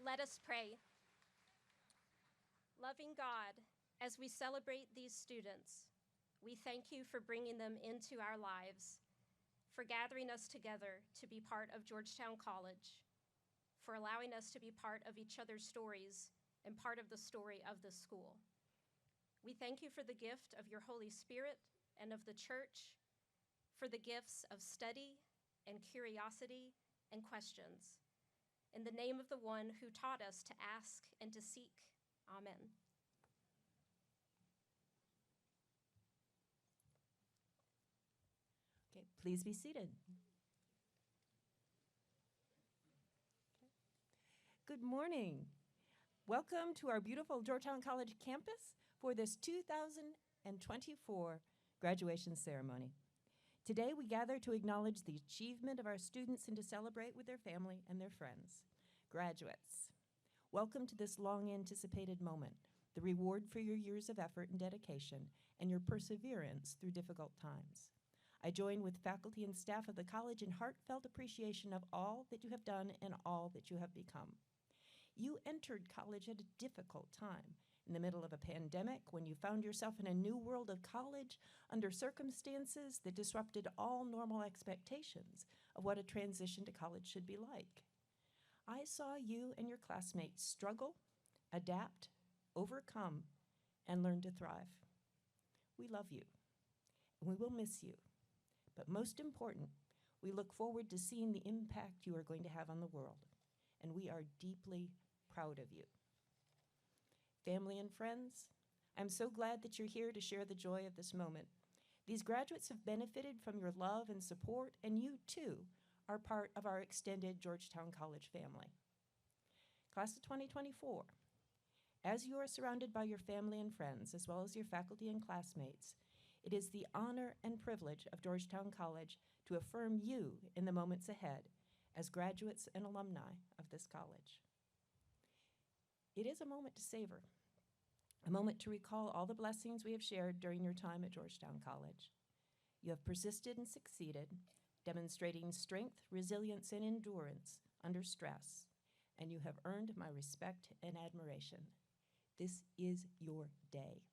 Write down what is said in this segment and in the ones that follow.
Let us pray. Loving God, as we celebrate these students, we thank you for bringing them into our lives, for gathering us together to be part of Georgetown College, for allowing us to be part of each other's stories and part of the story of the school. We thank you for the gift of your Holy Spirit and of the church, for the gifts of study and curiosity and questions. In the name of the one who taught us to ask and to seek, amen. Okay, please be seated. Okay. Good morning. Welcome to our beautiful Georgetown College campus for this 2024 graduation ceremony. Today we gather to acknowledge the achievement of our students and to celebrate with their family and their friends. Graduates, welcome to this long-anticipated moment, the reward for your years of effort and dedication and your perseverance through difficult times. I join with faculty and staff of the college in heartfelt appreciation of all that you have done and all that you have become. You entered college at a difficult time, in the middle of a pandemic, when you found yourself in a new world of college under circumstances that disrupted all normal expectations of what a transition to college should be like. I saw you and your classmates struggle, adapt, overcome, and learn to thrive. We love you, and we will miss you. But most important, we look forward to seeing the impact you are going to have on the world, and we are deeply proud of you. Family and friends, I'm so glad that you're here to share the joy of this moment. These graduates have benefited from your love and support, and you, too, are part of our extended Georgetown College family. Class of 2024, as you are surrounded by your family and friends, as well as your faculty and classmates, it is the honor and privilege of Georgetown College to affirm you in the moments ahead as graduates and alumni of this college. It is a moment to savor, a moment to recall all the blessings we have shared during your time at Georgetown College. You have persisted and succeeded, demonstrating strength, resilience, and endurance under stress, and you have earned my respect and admiration. This is your day.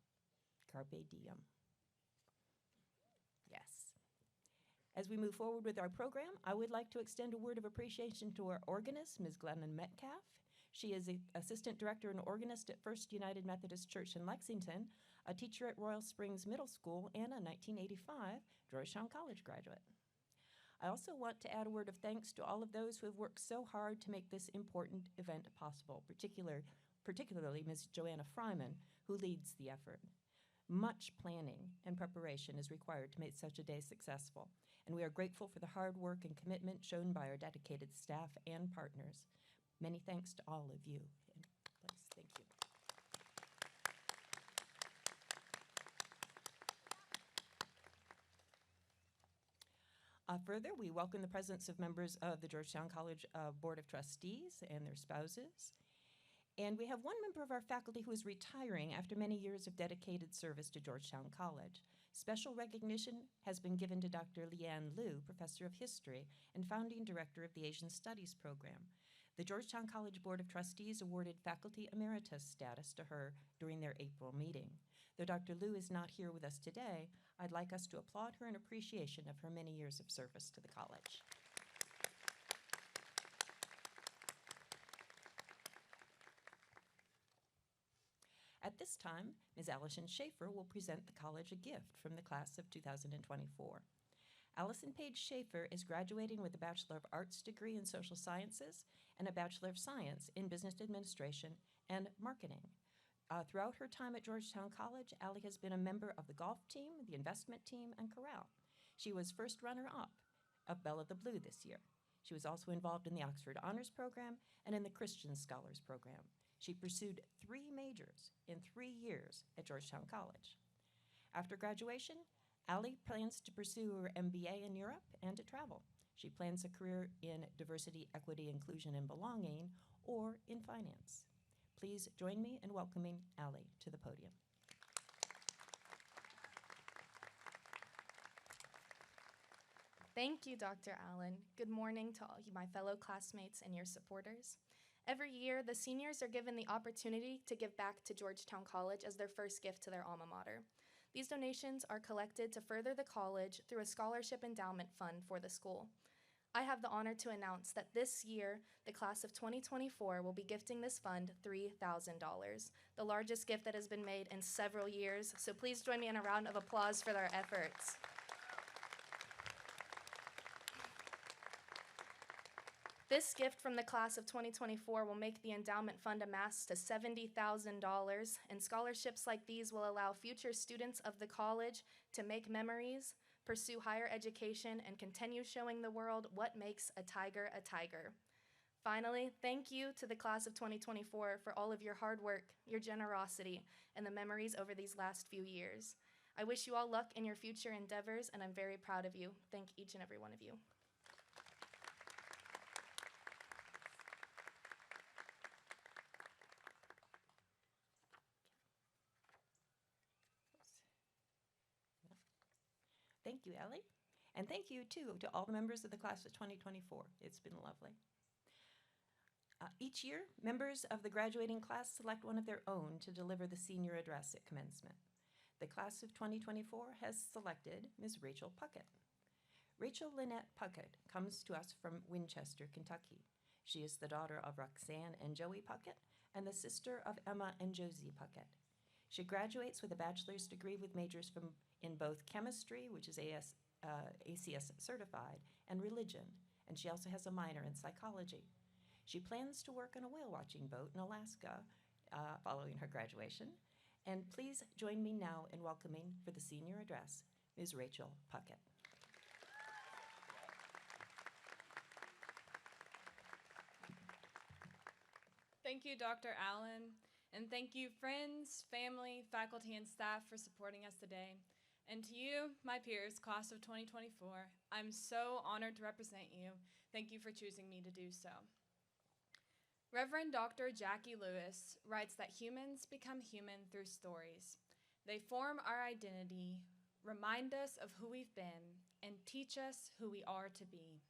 Carpe diem. Yes. As we move forward with our program, I would like to extend a word of appreciation to our organist, Ms. Glennon Metcalf. She is an assistant director and organist at First United Methodist Church in Lexington, a teacher at Royal Springs Middle School, and a 1985 Georgetown College graduate. I also want to add a word of thanks to all of those who have worked so hard to make this important event possible, particularly Ms. Joanna Fryman, who leads the effort. Much planning and preparation is required to make such a day successful, and we are grateful for the hard work and commitment shown by our dedicated staff and partners. Many thanks to all of you. Please, thank you. Further, we welcome the presence of members of the Georgetown College Board of Trustees and their spouses. And we have one member of our faculty who is retiring after many years of dedicated service to Georgetown College. Special recognition has been given to Dr. Leanne Liu, Professor of History and Founding Director of the Asian Studies Program. The Georgetown College Board of Trustees awarded Faculty Emeritus status to her during their April meeting. Though Dr. Liu is not here with us today, I'd like us to applaud her in appreciation of her many years of service to the college. At this time, Ms. Allison Schaefer will present the college a gift from the class of 2024. Allison Page Schaefer is graduating with a Bachelor of Arts degree in Social Sciences and a Bachelor of Science in Business Administration and Marketing. Throughout her time at Georgetown College, Allie has been a member of the golf team, the investment team, and chorale. She was first runner-up of Belle of the Blue this year. She was also involved in the Oxford Honors Program and in the Christian Scholars Program. She pursued 3 majors in 3 years at Georgetown College. After graduation, Allie plans to pursue her MBA in Europe and to travel. She plans a career in diversity, equity, inclusion, and belonging, or in finance. Please join me in welcoming Allie to the podium. Thank you, Dr. Allen. Good morning to all my fellow classmates and your supporters. Every year, the seniors are given the opportunity to give back to Georgetown College as their first gift to their alma mater. These donations are collected to further the college through a scholarship endowment fund for the school. I have the honor to announce that this year, the class of 2024 will be gifting this fund $3,000, the largest gift that has been made in several years, so please join me in a round of applause for their efforts. This gift from the class of 2024 will make the endowment fund amass to $70,000, and scholarships like these will allow future students of the college to make memories, pursue higher education, and continue showing the world what makes a tiger a tiger. Finally, thank you to the class of 2024 for all of your hard work, your generosity, and the memories over these last few years. I wish you all luck in your future endeavors, and I'm very proud of you. Thank each and every one of you. Thank you, Ellie. And thank you, too, to all the members of the class of 2024. It's been lovely. Each year, members of the graduating class select one of their own to deliver the senior address at commencement. The class of 2024 has selected Ms. Rachel Puckett. Rachel Lynette Puckett comes to us from Winchester, Kentucky. She is the daughter of Roxanne and Joey Puckett and the sister of Emma and Josie Puckett. She graduates with a bachelor's degree with majors in both chemistry, which is ACS certified, and religion, and she also has a minor in psychology. She plans to work on a whale watching boat in Alaska following her graduation. And please join me now in welcoming for the senior address, Ms. Rachel Puckett. Thank you, Dr. Allen, and thank you, friends, family, faculty, and staff for supporting us today. And to you, my peers, class of 2024, I'm so honored to represent you. Thank you for choosing me to do so. Reverend Dr. Jackie Lewis writes that humans become human through stories. They form our identity, remind us of who we've been, and teach us who we are to be.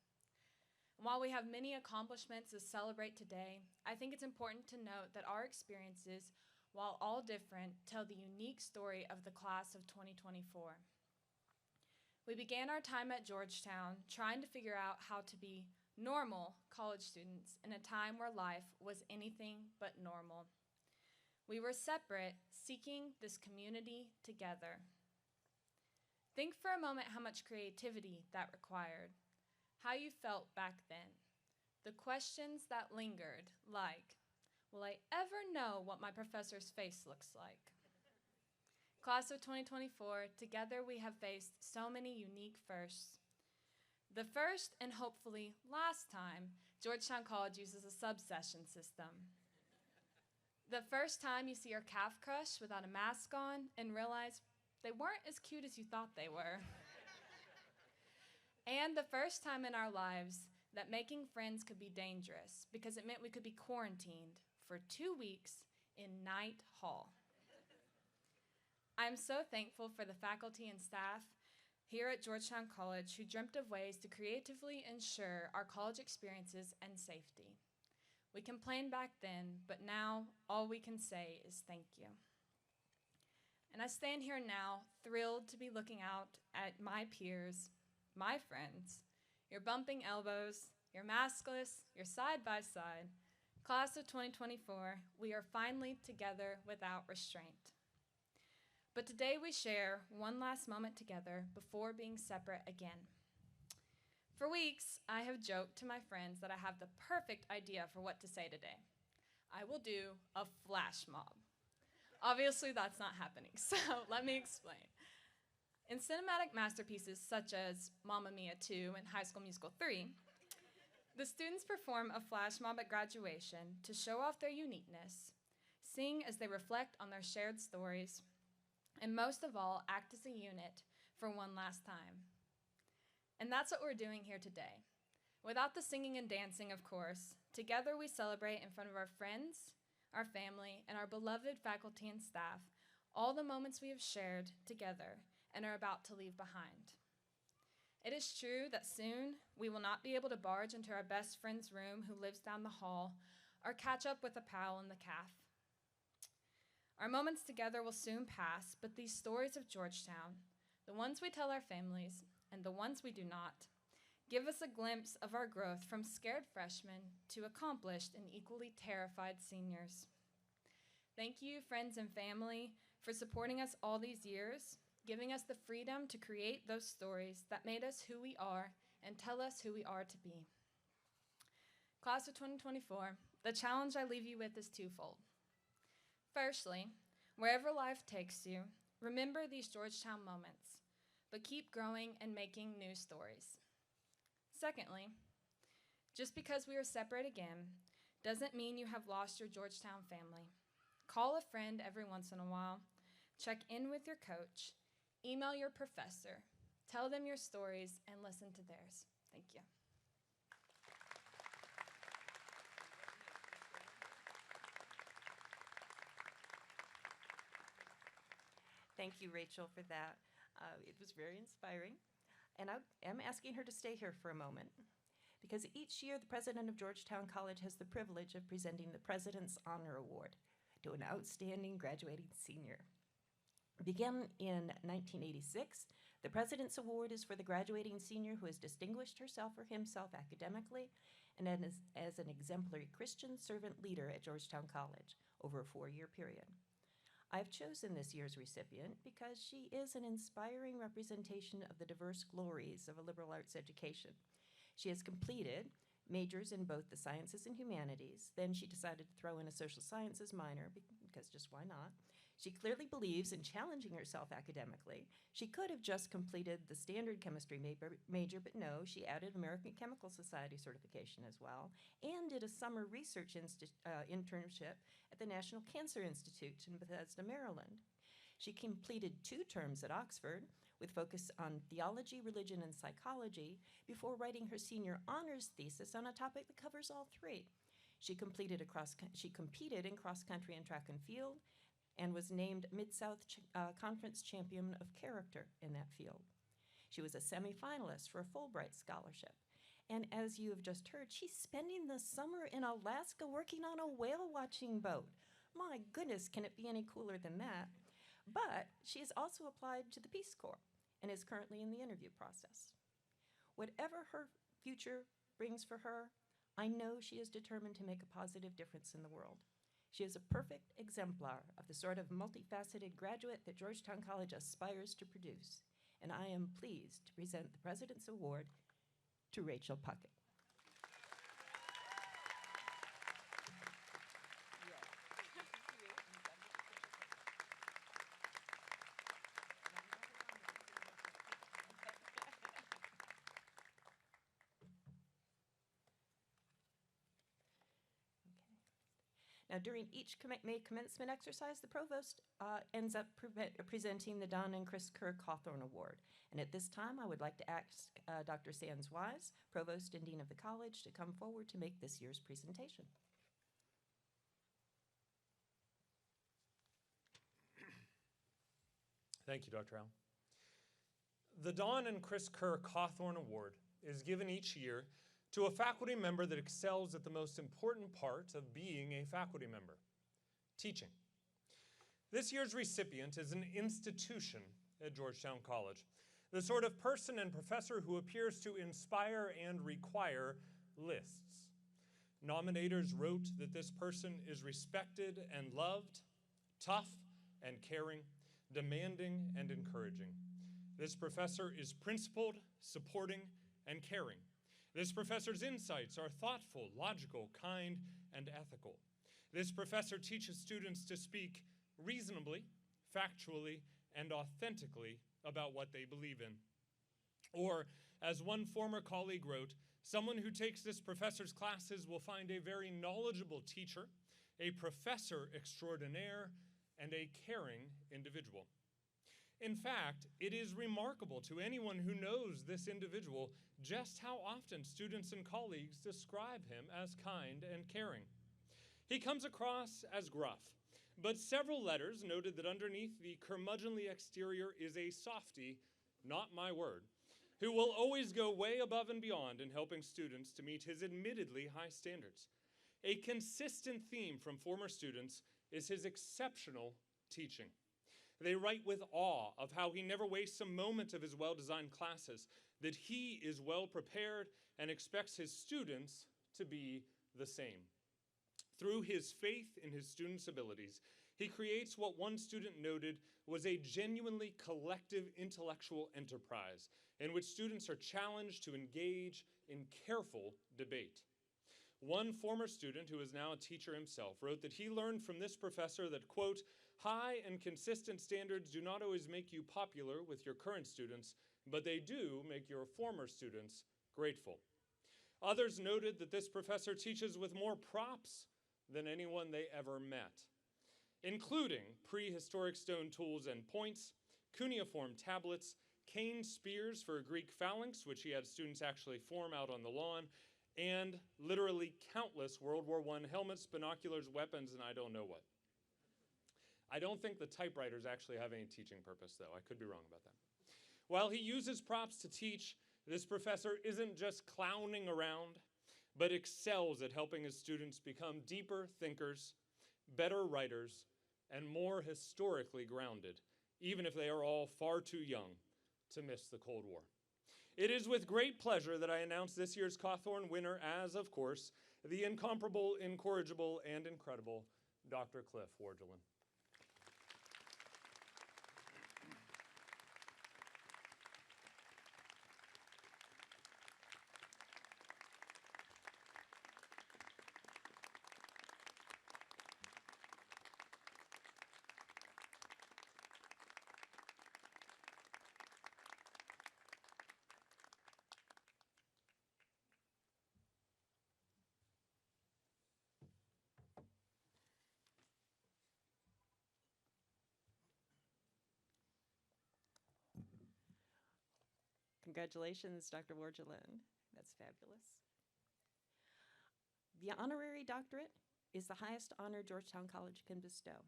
And while we have many accomplishments to celebrate today, I think it's important to note that our experiences, while all different, tell the unique story of the class of 2024. We began our time at Georgetown trying to figure out how to be normal college students in a time where life was anything but normal. We were separate, seeking this community together. Think for a moment how much creativity that required, how you felt back then, the questions that lingered, like, will I ever know what my professor's face looks like? Class of 2024, together we have faced so many unique firsts. The first, and hopefully last time, Georgetown College uses a sub-session system. The first time you see your calf crush without a mask on and realize they weren't as cute as you thought they were. And the first time in our lives that making friends could be dangerous because it meant we could be quarantined for 2 weeks in Night Hall. I'm so thankful for the faculty and staff here at Georgetown College who dreamt of ways to creatively ensure our college experiences and safety. We complained back then, but now all we can say is thank you. And I stand here now thrilled to be looking out at my peers, my friends, your bumping elbows, your maskless, your side by side. Class of 2024, we are finally together without restraint. But today we share one last moment together before being separate again. For weeks, I have joked to my friends that I have the perfect idea for what to say today. I will do a flash mob. Obviously, that's not happening, so let me explain. In cinematic masterpieces such as Mamma Mia 2 and High School Musical 3, the students perform a flash mob at graduation to show off their uniqueness, sing as they reflect on their shared stories, and most of all, act as a unit for one last time. And that's what we're doing here today. Without the singing and dancing, of course, together we celebrate in front of our friends, our family, and our beloved faculty and staff all the moments we have shared together and are about to leave behind. It is true that soon we will not be able to barge into our best friend's room who lives down the hall, or catch up with a pal in the caf. Our moments together will soon pass, but these stories of Georgetown, the ones we tell our families and the ones we do not, give us a glimpse of our growth from scared freshmen to accomplished and equally terrified seniors. Thank you, friends and family, for supporting us all these years, giving us the freedom to create those stories that made us who we are and tell us who we are to be. Class of 2024, the challenge I leave you with is twofold. Firstly, wherever life takes you, remember these Georgetown moments, but keep growing and making new stories. Secondly, just because we are separate again doesn't mean you have lost your Georgetown family. Call a friend every once in a while, check in with your coach, email your professor, tell them your stories, and listen to theirs. Thank you. Thank you, Rachel, for that. It was very inspiring. And I am asking her to stay here for a moment, because each year the president of Georgetown College has the privilege of presenting the President's Honor Award to an outstanding graduating senior. Began in 1986, the President's Award is for the graduating senior who has distinguished herself or himself academically and as an exemplary Christian servant leader at Georgetown College over a 4-year period. I've chosen this year's recipient because she is an inspiring representation of the diverse glories of a liberal arts education. She has completed majors in both the sciences and humanities. Then she decided to throw in a social sciences minor because just why not? She clearly believes in challenging herself academically. She could have just completed the standard chemistry major, but no, she added American Chemical Society certification as well, and did a summer research internship at the National Cancer Institute in Bethesda, Maryland. She completed 2 terms at Oxford with focus on theology, religion, and psychology before writing her senior honors thesis on a topic that covers all 3. She competed in cross-country and track and field, and was named Mid-South Conference Champion of Character in that field. She was a semifinalist for a Fulbright Scholarship. And as you have just heard, she's spending the summer in Alaska working on a whale watching boat. My goodness, can it be any cooler than that? But she has also applied to the Peace Corps and is currently in the interview process. Whatever her future brings for her, I know she is determined to make a positive difference in the world. She is a perfect exemplar of the sort of multifaceted graduate that Georgetown College aspires to produce, and I am pleased to present the President's Award to Rachel Puckett. Now, during each May commencement exercise, the provost ends up presenting the Don and Chris Kerr Cawthorn Award. And at this time, I would like to ask Dr. Sands Wise, Provost and Dean of the College, to come forward to make this year's presentation. Thank you, Dr. Allen. The Don and Chris Kerr Cawthorn Award is given each year to a faculty member that excels at the most important part of being a faculty member, teaching. This year's recipient is an institution at Georgetown College, the sort of person and professor who appears to inspire and require lists. Nominators wrote that this person is respected and loved, tough and caring, demanding and encouraging. This professor is principled, supporting, and caring. This professor's insights are thoughtful, logical, kind, and ethical. This professor teaches students to speak reasonably, factually, and authentically about what they believe in. Or, as one former colleague wrote, someone who takes this professor's classes will find a very knowledgeable teacher, a professor extraordinaire, and a caring individual. In fact, it is remarkable to anyone who knows this individual just how often students and colleagues describe him as kind and caring. He comes across as gruff, but several letters noted that underneath the curmudgeonly exterior is a softie, not my word, who will always go way above and beyond in helping students to meet his admittedly high standards. A consistent theme from former students is his exceptional teaching. They write with awe of how he never wastes a moment of his well-designed classes, that he is well prepared and expects his students to be the same. Through his faith in his students' abilities, he creates what one student noted was a genuinely collective intellectual enterprise in which students are challenged to engage in careful debate. One former student, who is now a teacher himself, wrote that he learned from this professor that, quote, high and consistent standards do not always make you popular with your current students, but they do make your former students grateful. Others noted that this professor teaches with more props than anyone they ever met, including prehistoric stone tools and points, cuneiform tablets, cane spears for a Greek phalanx, which he had students actually form out on the lawn, and literally countless World War I helmets, binoculars, weapons, and I don't know what. I don't think the typewriters actually have any teaching purpose, though. I could be wrong about that. While he uses props to teach, this professor isn't just clowning around, but excels at helping his students become deeper thinkers, better writers, and more historically grounded, even if they are all far too young to miss the Cold War. It is with great pleasure that I announce this year's Cawthorn winner as, of course, the incomparable, incorrigible, and incredible Dr. Cliff Wargelin. Congratulations, Dr. Wargelin. That's fabulous. The honorary doctorate is the highest honor Georgetown College can bestow.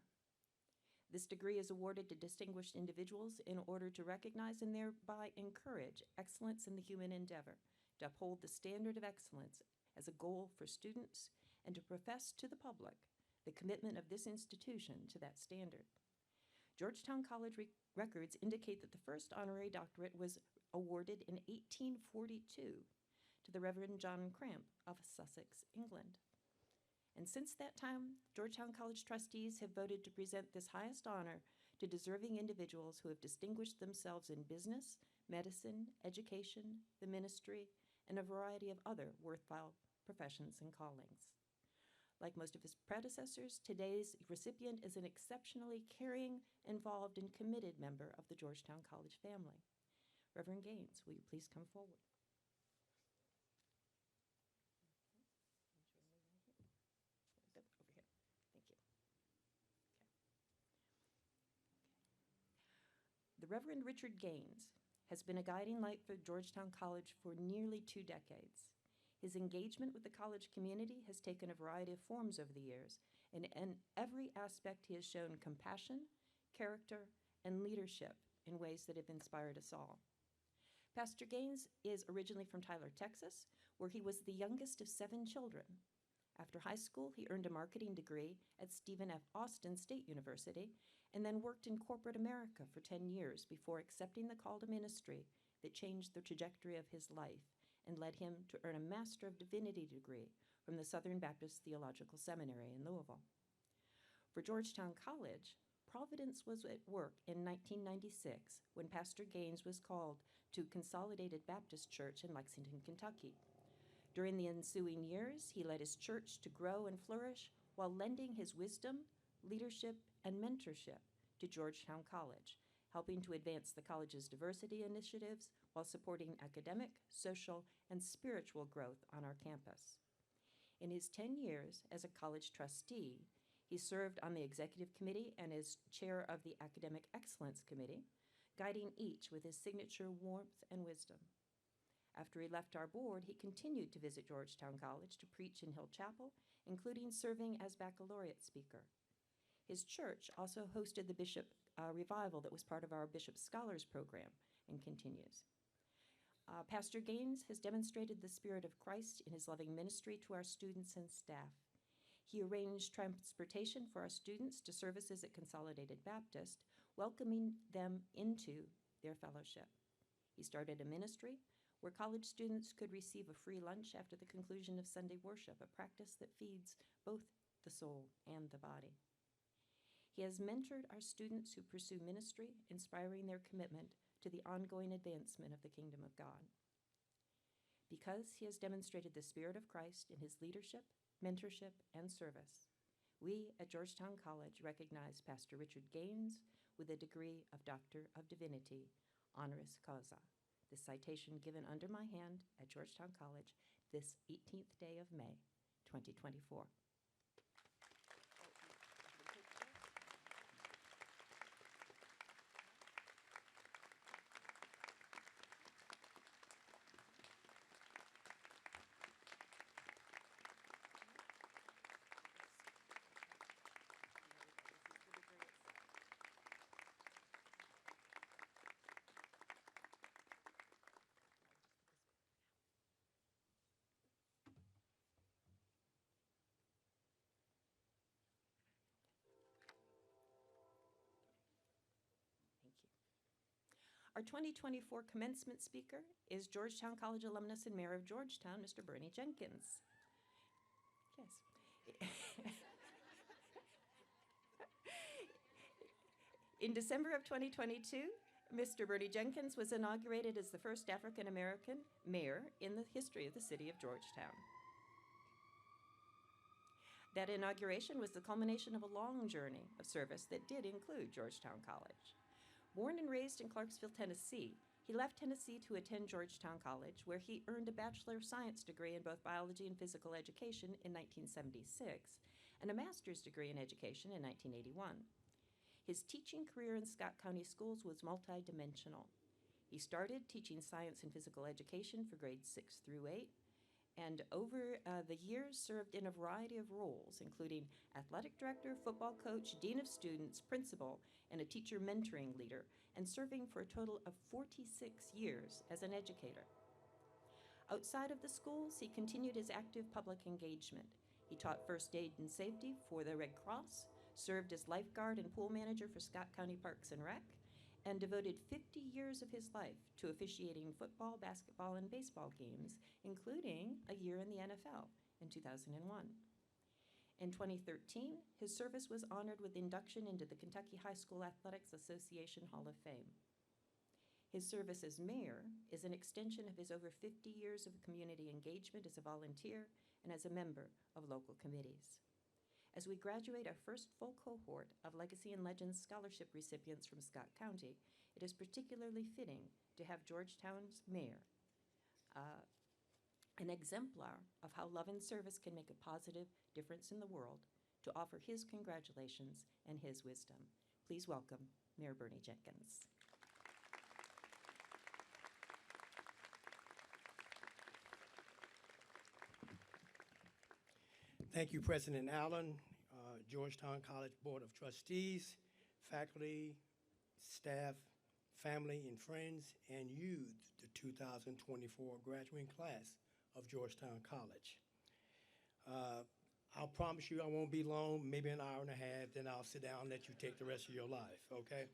This degree is awarded to distinguished individuals in order to recognize and thereby encourage excellence in the human endeavor, to uphold the standard of excellence as a goal for students, and to profess to the public the commitment of this institution to that standard. Georgetown College records indicate that the first honorary doctorate was awarded in 1842 to the Reverend John Cramp of Sussex, England. And since that time, Georgetown College trustees have voted to present this highest honor to deserving individuals who have distinguished themselves in business, medicine, education, the ministry, and a variety of other worthwhile professions and callings. Like most of his predecessors, today's recipient is an exceptionally caring, involved, and committed member of the Georgetown College family. Reverend Gaines, will you please come forward? Over here. Thank you. Okay. The Reverend Richard Gaines has been a guiding light for Georgetown College for nearly 2 decades. His engagement with the college community has taken a variety of forms over the years, and in every aspect he has shown compassion, character, and leadership in ways that have inspired us all. Pastor Gaines is originally from Tyler, Texas, where he was the youngest of 7 children. After high school, he earned a marketing degree at Stephen F. Austin State University and then worked in corporate America for 10 years before accepting the call to ministry that changed the trajectory of his life and led him to earn a Master of Divinity degree from the Southern Baptist Theological Seminary in Louisville. For Georgetown College, Providence was at work in 1996 when Pastor Gaines was called to Consolidated Baptist Church in Lexington, Kentucky. During the ensuing years, he led his church to grow and flourish while lending his wisdom, leadership, and mentorship to Georgetown College, helping to advance the college's diversity initiatives while supporting academic, social, and spiritual growth on our campus. In his 10 years as a college trustee, he served on the executive committee and as chair of the Academic Excellence Committee, guiding each with his signature warmth and wisdom. After he left our board, he continued to visit Georgetown College to preach in Hill Chapel, including serving as baccalaureate speaker. His church also hosted the Bishop Revival that was part of our Bishop Scholars Program and continues. Pastor Gaines has demonstrated the Spirit of Christ in his loving ministry to our students and staff. He arranged transportation for our students to services at Consolidated Baptist, welcoming them into their fellowship. He started a ministry where college students could receive a free lunch after the conclusion of Sunday worship, a practice that feeds both the soul and the body. He has mentored our students who pursue ministry, inspiring their commitment to the ongoing advancement of the kingdom of God. Because he has demonstrated the Spirit of Christ in his leadership, mentorship, and service, we at Georgetown College recognize Pastor Richard Gaines with a degree of Doctor of Divinity, honoris causa. This citation given under my hand at Georgetown College this 18th day of May, 2024. Our 2024 commencement speaker is Georgetown College alumnus and Mayor of Georgetown, Mr. Burney Jenkins. Yes. In December of 2022, Mr. Burney Jenkins was inaugurated as the first African American mayor in the history of the city of Georgetown. That inauguration was the culmination of a long journey of service that did include Georgetown College. Born and raised in Clarksville, Tennessee, he left Tennessee to attend Georgetown College, where he earned a Bachelor of Science degree in both biology and physical education in 1976 and a master's degree in education in 1981. His teaching career in Scott County schools was multidimensional. He started teaching science and physical education for grades 6 through 8, and over the years served in a variety of roles, including athletic director, football coach, dean of students, principal, and a teacher mentoring leader, and serving for a total of 46 years as an educator. Outside of the schools, he continued his active public engagement. He taught first aid and safety for the Red Cross, served as lifeguard and pool manager for Scott County Parks and Rec, and devoted 50 years of his life to officiating football, basketball, and baseball games, including a year in the NFL in 2001. In 2013, his service was honored with induction into the Kentucky High School Athletics Association Hall of Fame. His service as mayor is an extension of his over 50 years of community engagement as a volunteer and as a member of local committees. As we graduate our first full cohort of Legacy and Legends Scholarship recipients from Scott County, it is particularly fitting to have Georgetown's mayor, an exemplar of how love and service can make a positive difference in the world, to offer his congratulations and his wisdom. Please welcome Mayor Burney Jenkins. Thank you, President Allen, Georgetown College Board of Trustees, faculty, staff, family, and friends, and you, the 2024 graduating class of Georgetown College. I'll promise you I won't be long, maybe an hour and a half, then I'll sit down and let you take the rest of your life, okay?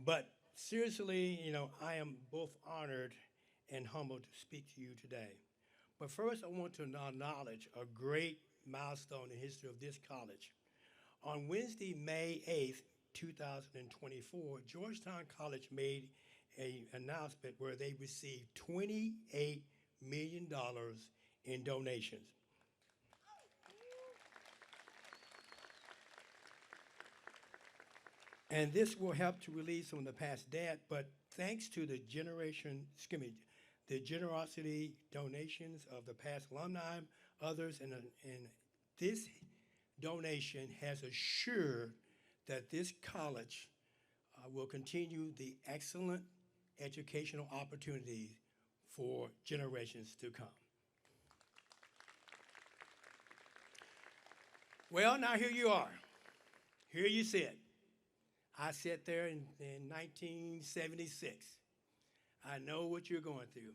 But seriously, I am both honored and humbled to speak to you today. But first, I want to acknowledge a great milestone in the history of this college. On Wednesday, May 8th, 2024, Georgetown College made an announcement where they received $28 million in donations. And this will help to relieve some of the past debt, but thanks to the generosity donations of the past alumni, others, and this donation has assured that this college will continue the excellent educational opportunities for generations to come. Well, now here you are. Here you sit. I sat there in 1976. I know what you're going through.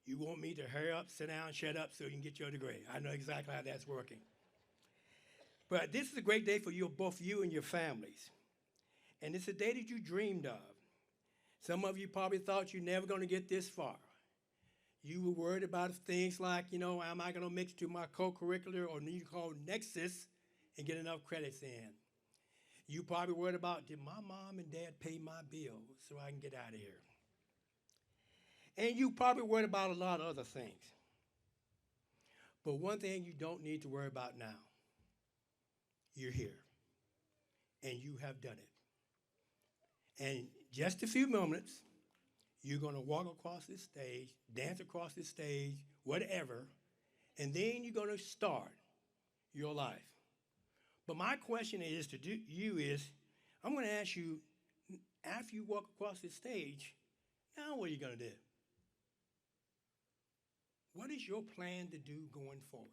You want me to hurry up, sit down, shut up so you can get your degree. I know exactly how that's working. But this is a great day for you, both you and your families. And it's a day that you dreamed of. Some of you probably thought you're never going to get this far. You were worried about things like, am I going to make it to my co-curricular or need to call Nexus and get enough credits in? You probably worried about, did my mom and dad pay my bills so I can get out of here? And you probably worried about a lot of other things. But one thing you don't need to worry about now, you're here, and you have done it. And just a few moments, you're going to walk across this stage, dance across this stage, whatever, and then you're going to start your life. But my question is to you is, I'm going to ask you, after you walk across this stage, now what are you going to do? What is your plan to do going forward?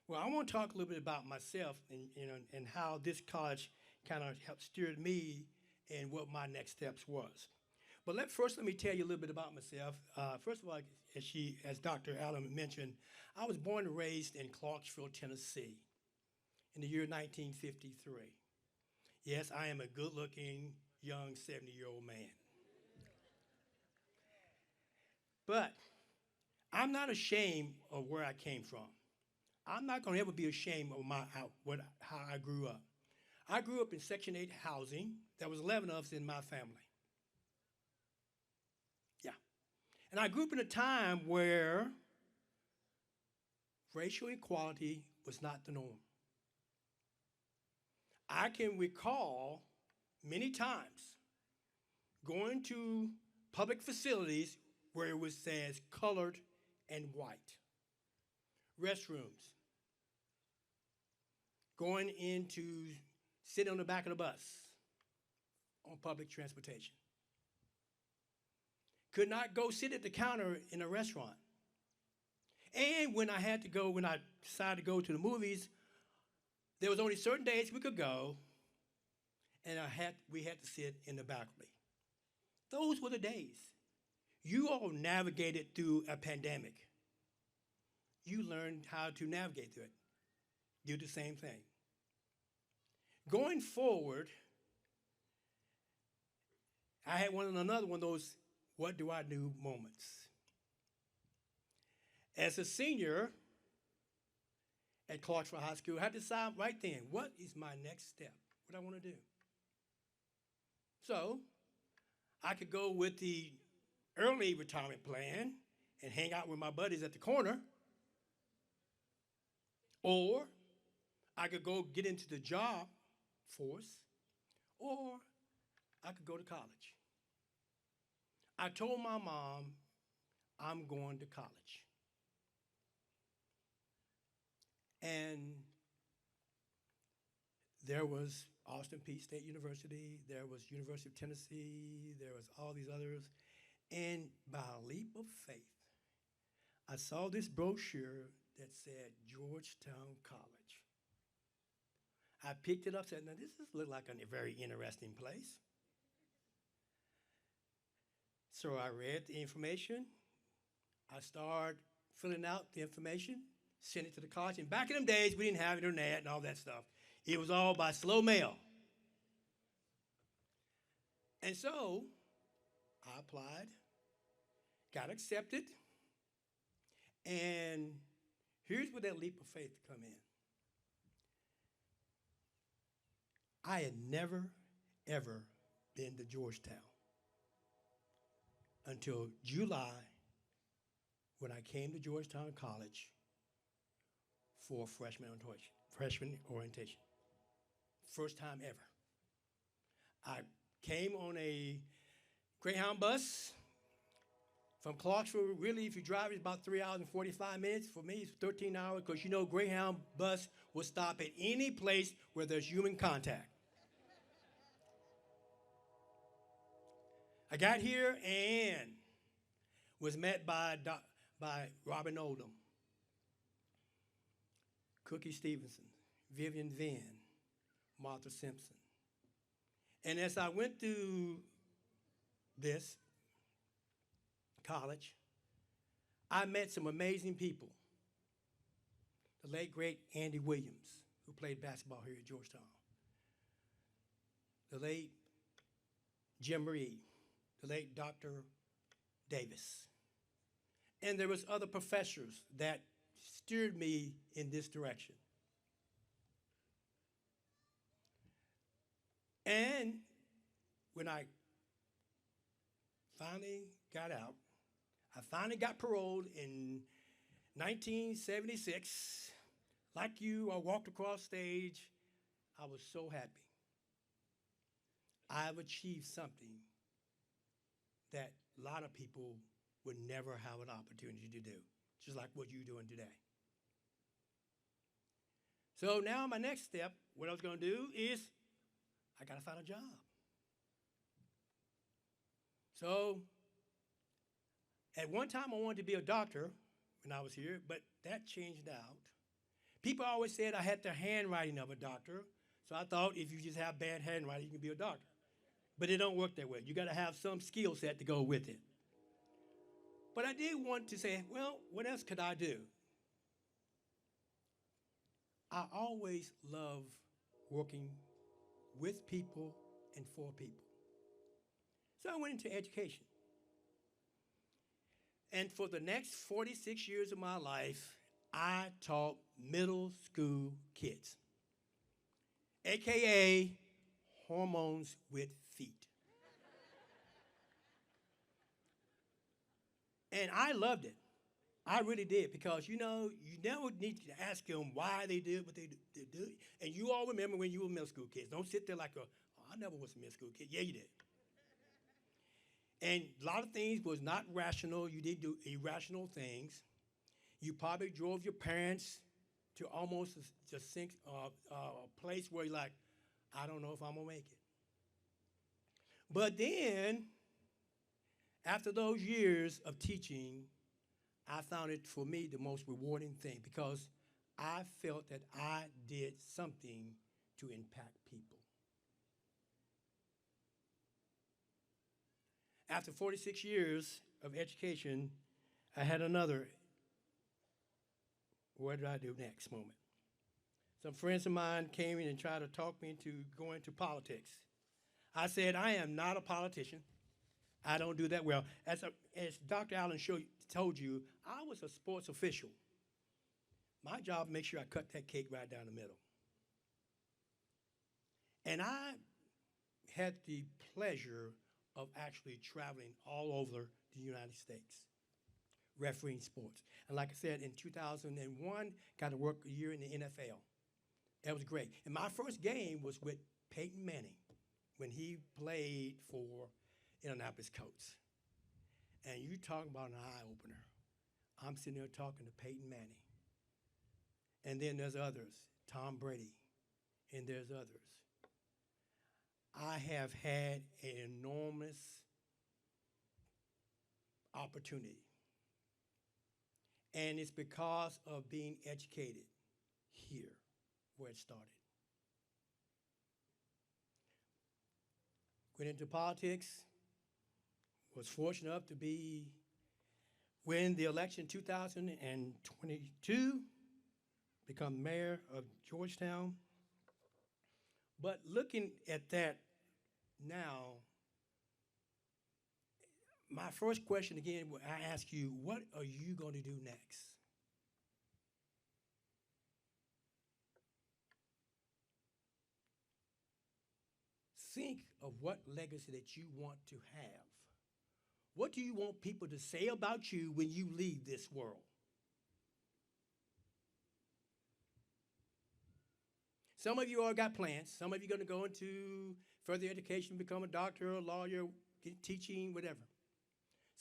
Well, I want to talk a little bit about myself and how this college kind of helped steer me and what my next steps was. But let me tell you a little bit about myself. First of all, as Dr. Allen mentioned, I was born and raised in Clarksville, Tennessee in the year 1953. Yes, I am a good-looking, young 70-year-old man. But I'm not ashamed of where I came from. I'm not going to ever be ashamed of how I grew up. I grew up in Section 8 housing. There was 11 of us in my family. Yeah. And I grew up in a time where racial equality was not the norm. I can recall many times going to public facilities where it was says colored and white. Restrooms. Going into sitting on the back of the bus on public transportation. Could not go sit at the counter in a restaurant. And when I decided to go to the movies, there was only certain days we could go, and we had to sit in the balcony. Those were the days. You all navigated through a pandemic. You learned how to navigate through it. Do the same thing. Going forward, I had another one of those what do I do moments. As a senior at Clarksville High School, I had to decide right then, what is my next step? What I want to do? So I could go with the early retirement plan and hang out with my buddies at the corner, or I could go get into the job force, or I could go to college. I told my mom, I'm going to college. And there was Austin Peay State University, there was University of Tennessee, there was all these others. And by a leap of faith, I saw this brochure that said Georgetown College. I picked it up and said, now this looks like a very interesting place. So I read the information. I started filling out the information, sent it to the college. And back in them days, we didn't have internet and all that stuff. It was all by slow mail. And so I applied, got accepted, and here's where that leap of faith come in. I had never, ever been to Georgetown until July when I came to Georgetown College for freshman orientation. First time ever. I came on a Greyhound bus from Clarksville. Really, if you drive, it's about 3 hours and 45 minutes. For me, it's 13 hours because Greyhound bus will stop at any place where there's human contact. I got here and was met by Robin Oldham, Cookie Stevenson, Vivian Venn, Martha Simpson. And as I went through this college, I met some amazing people. The late, great Andy Williams, who played basketball here at Georgetown. The late Jim Reed, the late Dr. Davis. And there was other professors that steered me in this direction. And when I finally got out, I finally got paroled in 1976. Like you, I walked across stage. I was so happy. I've achieved something that a lot of people would never have an opportunity to do, just like what you're doing today. So now my next step, what I was going to do is I got to find a job. So at one time I wanted to be a doctor when I was here, but that changed out. People always said I had the handwriting of a doctor, so I thought if you just have bad handwriting, you can be a doctor. But it don't work that way. You got to have some skill set to go with it. But I did want to say, well, what else could I do? I always love working with people and for people. So I went into education. And for the next 46 years of my life, I taught middle school kids, AKA hormones with feet. And I loved it. I really did, because, you know, you never need to ask them why they did what they do. And you all remember when you were middle school kids. Don't sit there like, oh, I never was a middle school kid. Yeah, you did. And a lot of things was not rational. You did do irrational things. You probably drove your parents to almost a place where you're like, I don't know if I'm going to make it. But then, after those years of teaching, I found it, for me, the most rewarding thing, because I felt that I did something to impact people. After 46 years of education, I had another, what did I do next moment? Some friends of mine came in and tried to talk me into going into politics. I said, I am not a politician. I don't do that well. As Dr. Allen told you, I was a sports official. My job, make sure I cut that cake right down the middle. And I had the pleasure of actually traveling all over the United States, refereeing sports. And like I said, in 2001, got to work a year in the NFL. That was great. And my first game was with Peyton Manning when he played for Indianapolis Colts. And you talking about an eye-opener. I'm sitting there talking to Peyton Manning. And then there's others, Tom Brady, and there's others. I have had an enormous opportunity. And it's because of being educated here where it started. Went into politics, was fortunate enough to win the election in 2022, become mayor of Georgetown. But looking at that now, my first question again, I ask you, what are you going to do next? Think of what legacy that you want to have. What do you want people to say about you when you leave this world? Some of you all got plans. Some of you are going to go into further education, become a doctor, a lawyer, teaching, whatever.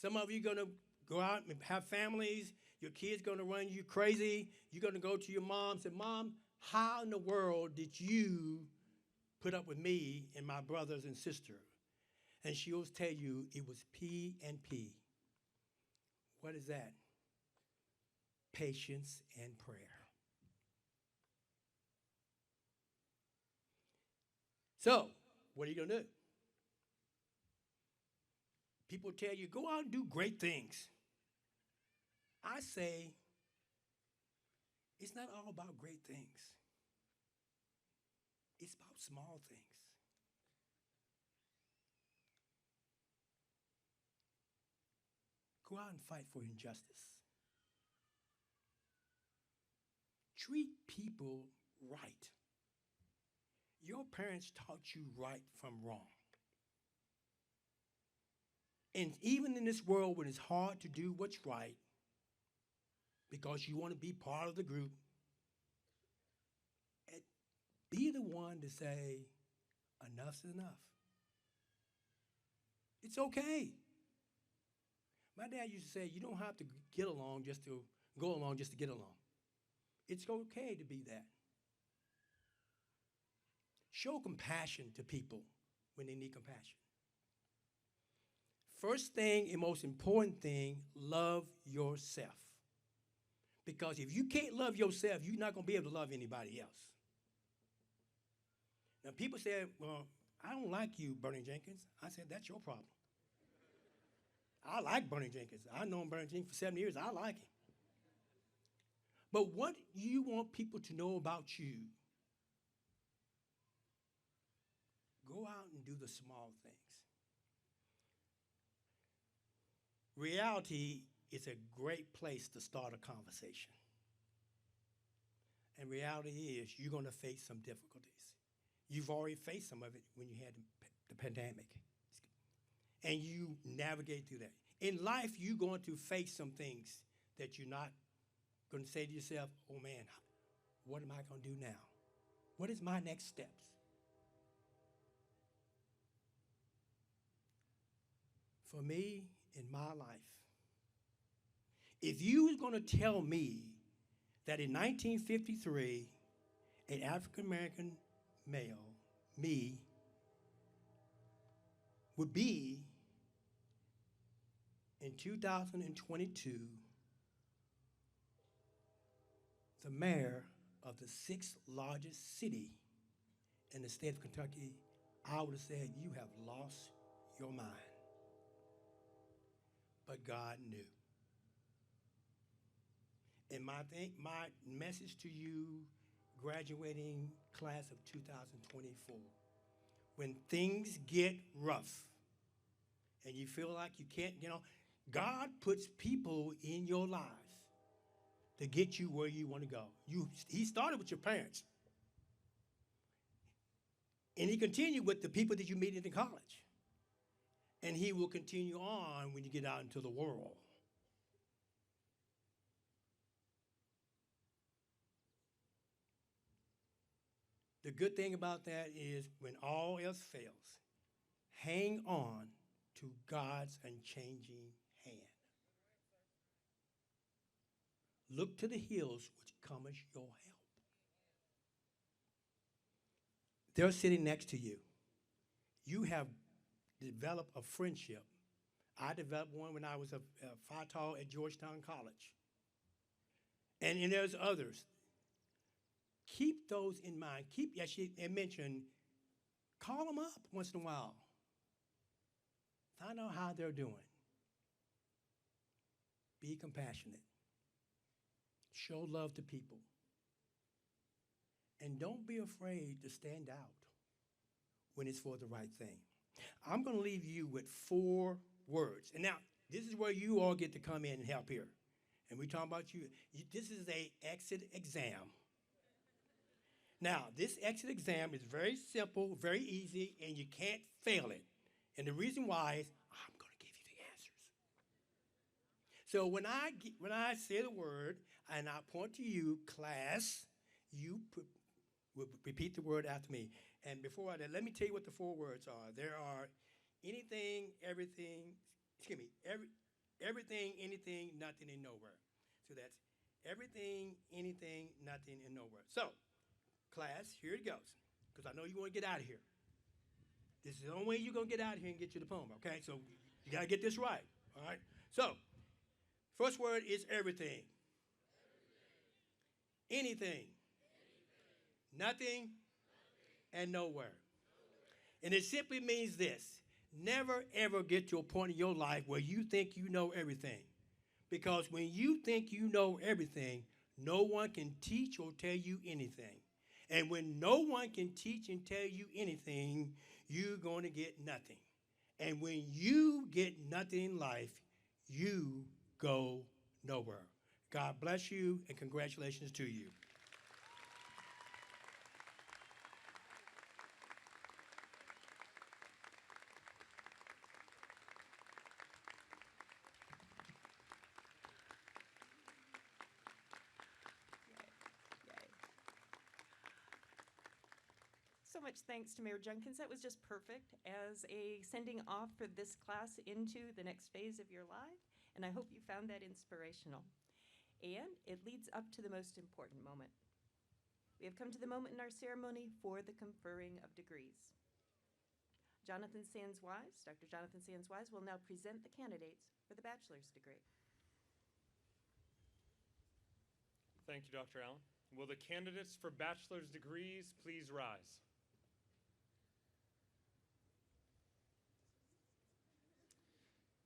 Some of you are going to go out and have families. Your kid's going to run you crazy. You're going to go to your mom and say, Mom, how in the world did you put up with me and my brothers and sister? And she'll tell you it was P&P. What is that? Patience and prayer. So, what are you going to do? People tell you, go out and do great things. I say, it's not all about great things. It's about small things. Go out and fight for injustice. Treat people right. Your parents taught you right from wrong. And even in this world when it's hard to do what's right, because you want to be part of the group, be the one to say, enough's enough. It's okay. My dad used to say, you don't have to get along just to go along just to get along. It's okay to be that. Show compassion to people when they need compassion. First thing and most important thing, love yourself. Because if you can't love yourself, you're not going to be able to love anybody else. Now, people say, well, I don't like you, Burney Jenkins. I said, that's your problem. I like Burney Jenkins. I've known Burney Jenkins for 7 years. I like him. But what you want people to know about you, go out and do the small things. Reality is a great place to start a conversation. And reality is you're going to face some difficulties. You've already faced some of it when you had the pandemic. And you navigate through that. In life, you're going to face some things that you're not going to say to yourself, oh man, what am I going to do now? What is my next steps? For me, in my life, if you was going to tell me that in 1953, an African-American male, me, would be in 2022 the mayor of the 6th largest city in the state of Kentucky, I would have said, you have lost your mind. But God knew. And my message to you, graduating class of 2024, when things get rough and you feel like you can't, God puts people in your lives to get you where you want to go. He started with your parents. And he continued with the people that you meet in college. And he will continue on when you get out into the world. The good thing about that is when all else fails, hang on to God's unchanging hand. Look to the hills which cometh your help. They're sitting next to you. You have developed a friendship. I developed one when I was a Phi Tau at Georgetown College. And there's others. Keep those in mind. Call them up once in a while. Find out how they're doing. Be compassionate. Show love to people. And don't be afraid to stand out when it's for the right thing. I'm going to leave you with 4 words. And now, this is where you all get to come in and help here. And we're talking about you. This is an exit exam. Now, this exit exam is very simple, very easy, and you can't fail it. And the reason why is I'm going to give you the answers. So when I say the word and I point to you, class, you repeat the word after me. And before that, let me tell you what the 4 words are. There are anything, everything, everything, anything, nothing, and nowhere. So that's everything, anything, nothing, and nowhere. So, class, here it goes, because I know you want to get out of here. This is the only way you're going to get out of here and get your diploma, okay? So you got to get this right, all right? So, first word is everything. Anything. Nothing. And nowhere. And it simply means this. Never, ever get to a point in your life where you think you know everything. Because when you think you know everything, no one can teach or tell you anything. And when no one can teach and tell you anything, you're going to get nothing. And when you get nothing in life, you go nowhere. God bless you, and congratulations to you. So much thanks to Mayor Jenkins. That was just perfect as a sending off for this class into the next phase of your life, and I hope you found that inspirational. And it leads up to the most important moment. We have come to the moment in our ceremony for the conferring of degrees. Jonathan Sands-Wise, Dr. Jonathan Sands-Wise will now present the candidates for the bachelor's degree. Thank you, Dr. Allen. Will the candidates for bachelor's degrees please rise?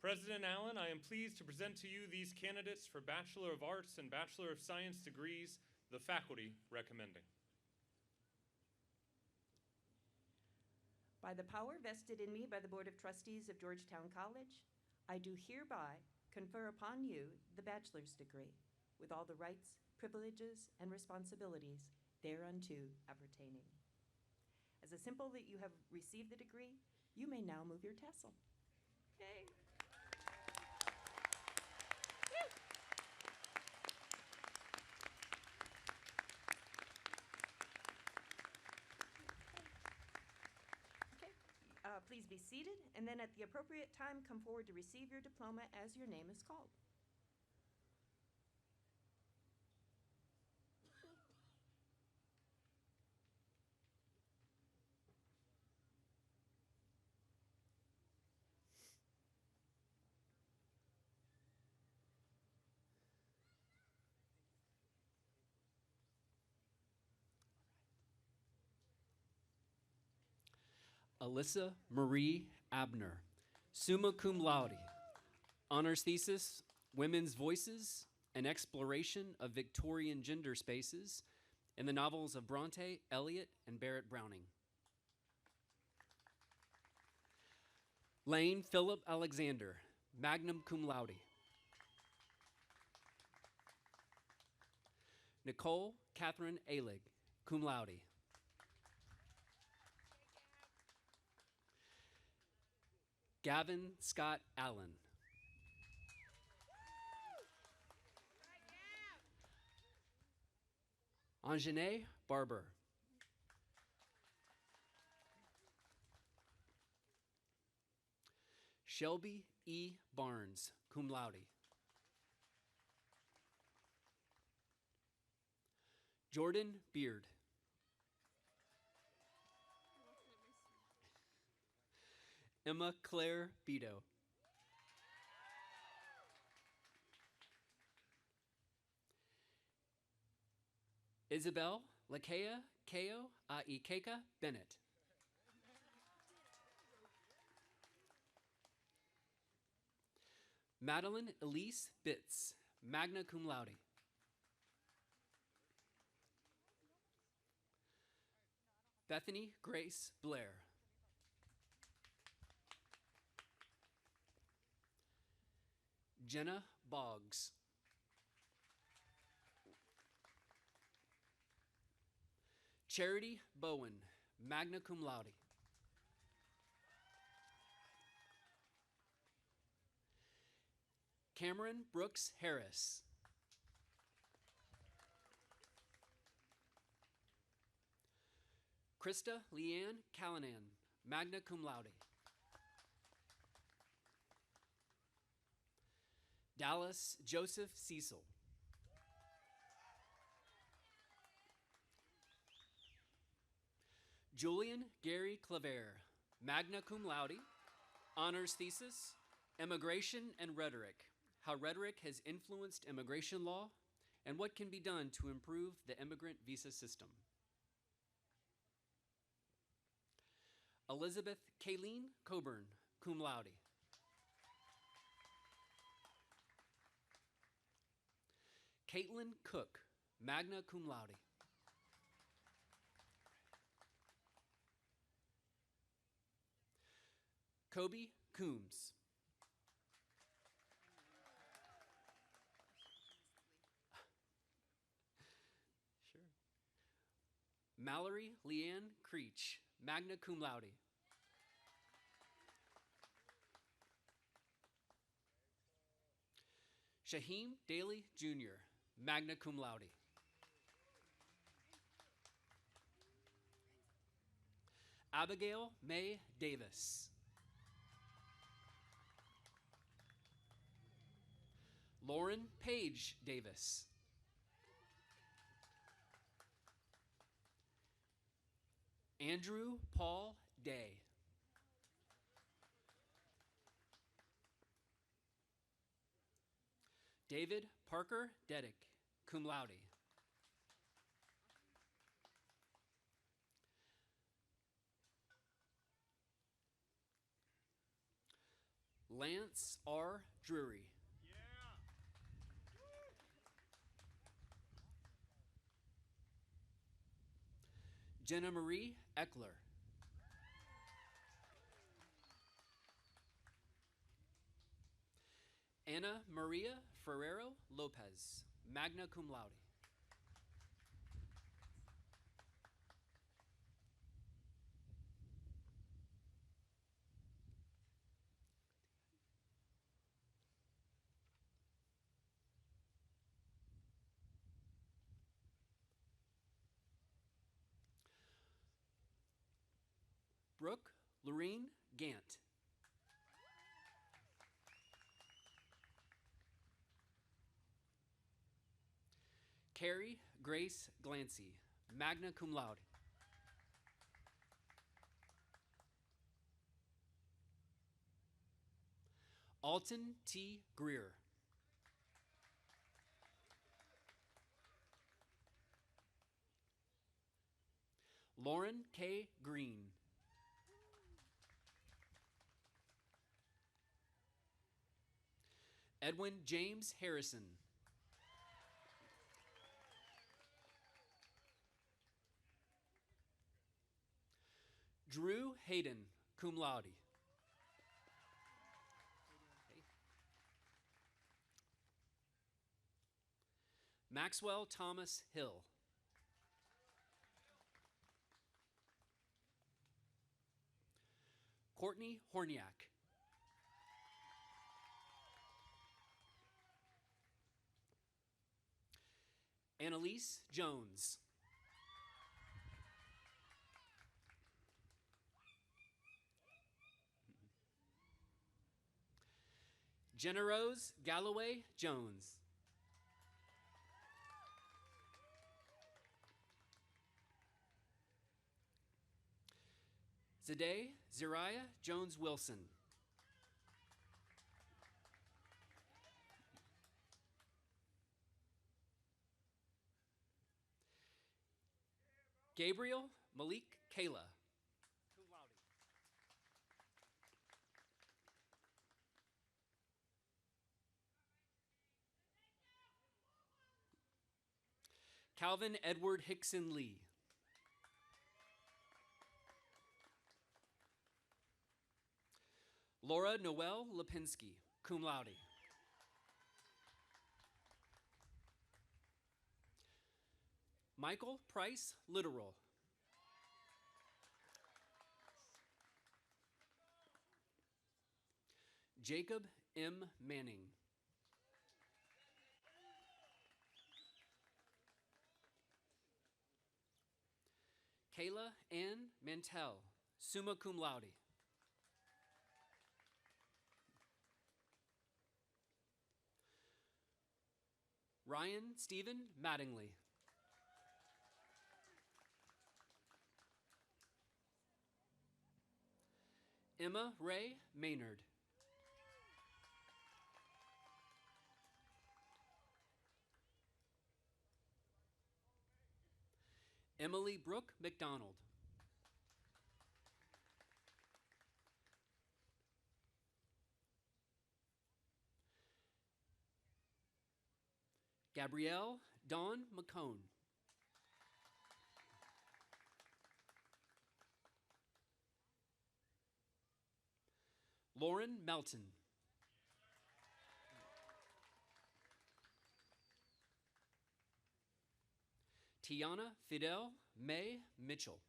President Allen, I am pleased to present to you these candidates for Bachelor of Arts and Bachelor of Science degrees, the faculty recommending. By the power vested in me by the Board of Trustees of Georgetown College, I do hereby confer upon you the bachelor's degree with all the rights, privileges, and responsibilities thereunto appertaining. As a symbol that you have received the degree, you may now move your tassel. Yay! Please be seated, and then at the appropriate time, come forward to receive your diploma as your name is called. Alyssa Marie Abner, summa cum laude, honors thesis, Women's Voices, an exploration of Victorian gender spaces in the novels of Bronte, Eliot, and Barrett Browning. Lane Philip Alexander, magna cum laude. Nicole Catherine Alig, cum laude. Gavin Scott Allen. Anjane Barber. Shelby E. Barnes, cum laude. Jordan Beard. Emma Claire Beto. Isabel Lakea Keo Aikeka Bennett. Madeline Elise Bitts, magna cum laude. Bethany Grace Blair. Jenna Boggs. Charity Bowen, magna cum laude. Cameron Brooks Harris. Krista Leanne Callanan, magna cum laude. Dallas Joseph Cecil. Julian Gary Claver, magna cum laude, honors thesis, Immigration and Rhetoric, how rhetoric has influenced immigration law and what can be done to improve the immigrant visa system. Elizabeth Kayleen Coburn, cum laude. Caitlin Cook, magna cum laude. Kobe Coombs. Sure. Mallory Leanne Creech, magna cum laude. Shaheem Daly Jr., magna cum laude. Abigail May Davis. Lauren Page Davis. Andrew Paul Day. David Parker Dedick, cum laude. Lance R. Drury. Jenna Marie Eckler. Anna Maria Ferrero Lopez, magna cum laude. Brooke Lorene Gant. Carrie Grace Glancy, magna cum laude. Alton T. Greer. Lauren K. Green. Edwin James Harrison. Drew Hayden, cum laude. Maxwell Thomas Hill. Courtney Horniak. Annalise Jones. Jenna Rose Galloway Jones. Zade Zariah Jones Wilson. Gabriel Malik Kayla. Calvin Edward Hickson Lee. Laura Noel Lipinski, cum laude. Michael Price Literal. Jacob M. Manning. Kayla Ann Mantell, summa cum laude. Ryan Stephen Mattingly. Emma Ray Maynard. Emily Brooke McDonald. Gabrielle Dawn McCone. Lauren Melton. Tiana Fidel May Mitchell.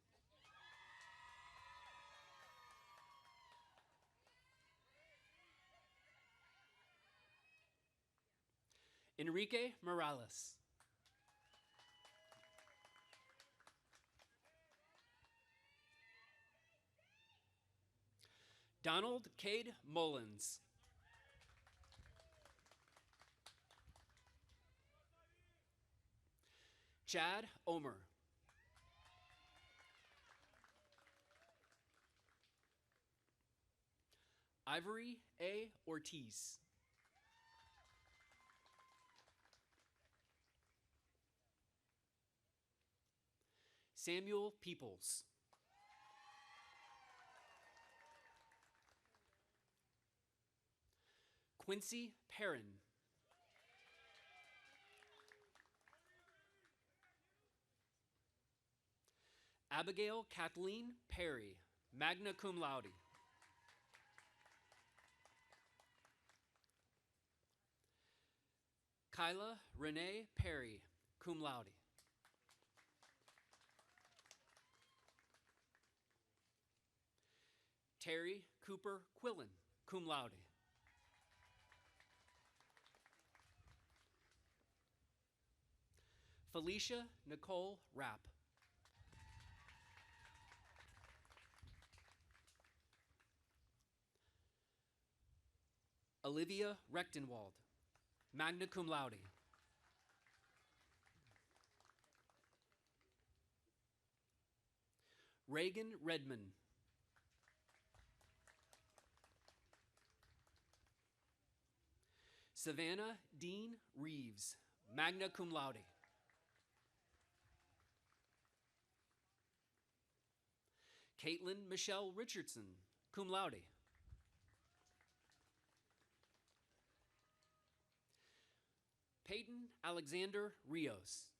Enrique Morales. Donald Cade Mullins. Chad Omer. Ivory A. Ortiz. Samuel Peoples. Quincy Perrin. Abigail Kathleen Perry, magna cum laude. Kyla Renee Perry, cum laude. Terry Cooper Quillen, cum laude. Felicia Nicole Rapp. Olivia Rechtenwald, magna cum laude. Reagan Redman. Savannah Dean Reeves, magna cum laude. Caitlin Michelle Richardson, cum laude. Peyton Alexander Rios.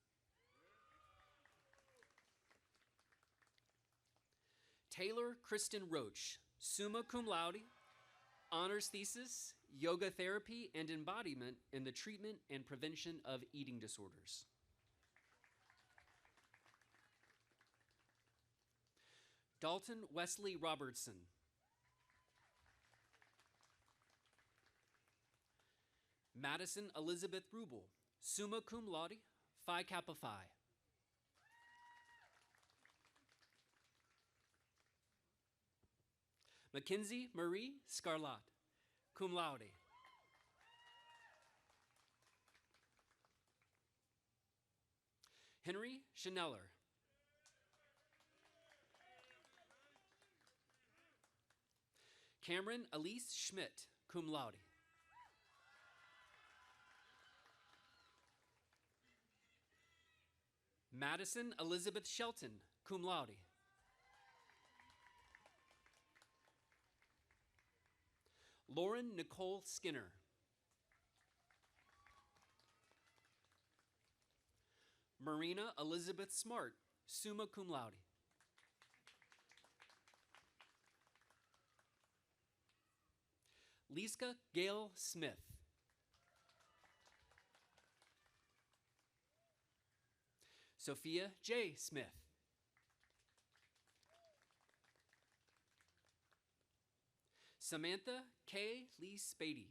Taylor Kristen Roach, summa cum laude, honors thesis, yoga therapy and embodiment in the treatment and prevention of eating disorders. Dalton Wesley Robertson. Madison Elizabeth Rubel, summa cum laude, Phi Kappa Phi. Mackenzie Marie Scarlett, cum laude. Henry Chaneller. Cameron Elise Schmidt, cum laude. Madison Elizabeth Shelton, cum laude. Lauren Nicole Skinner. Marina Elizabeth Smart, summa cum laude. Liska Gail Smith. Sophia J. Smith. Samantha K. Lee Spady.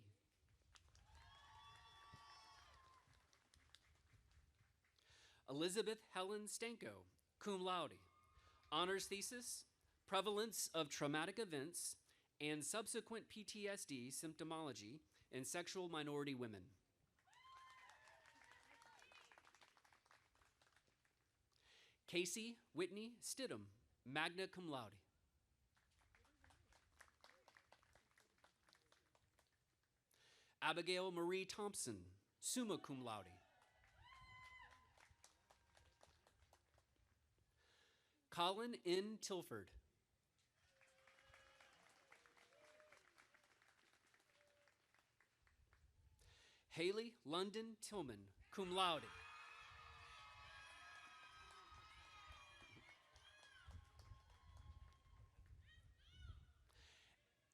Elizabeth Helen Stanko, cum laude. Honors thesis, prevalence of traumatic events and subsequent PTSD symptomology in sexual minority women. Casey Whitney Stidham, magna cum laude. Abigail Marie Thompson, summa cum laude. Colin N. Tilford. Haley London Tillman, cum laude.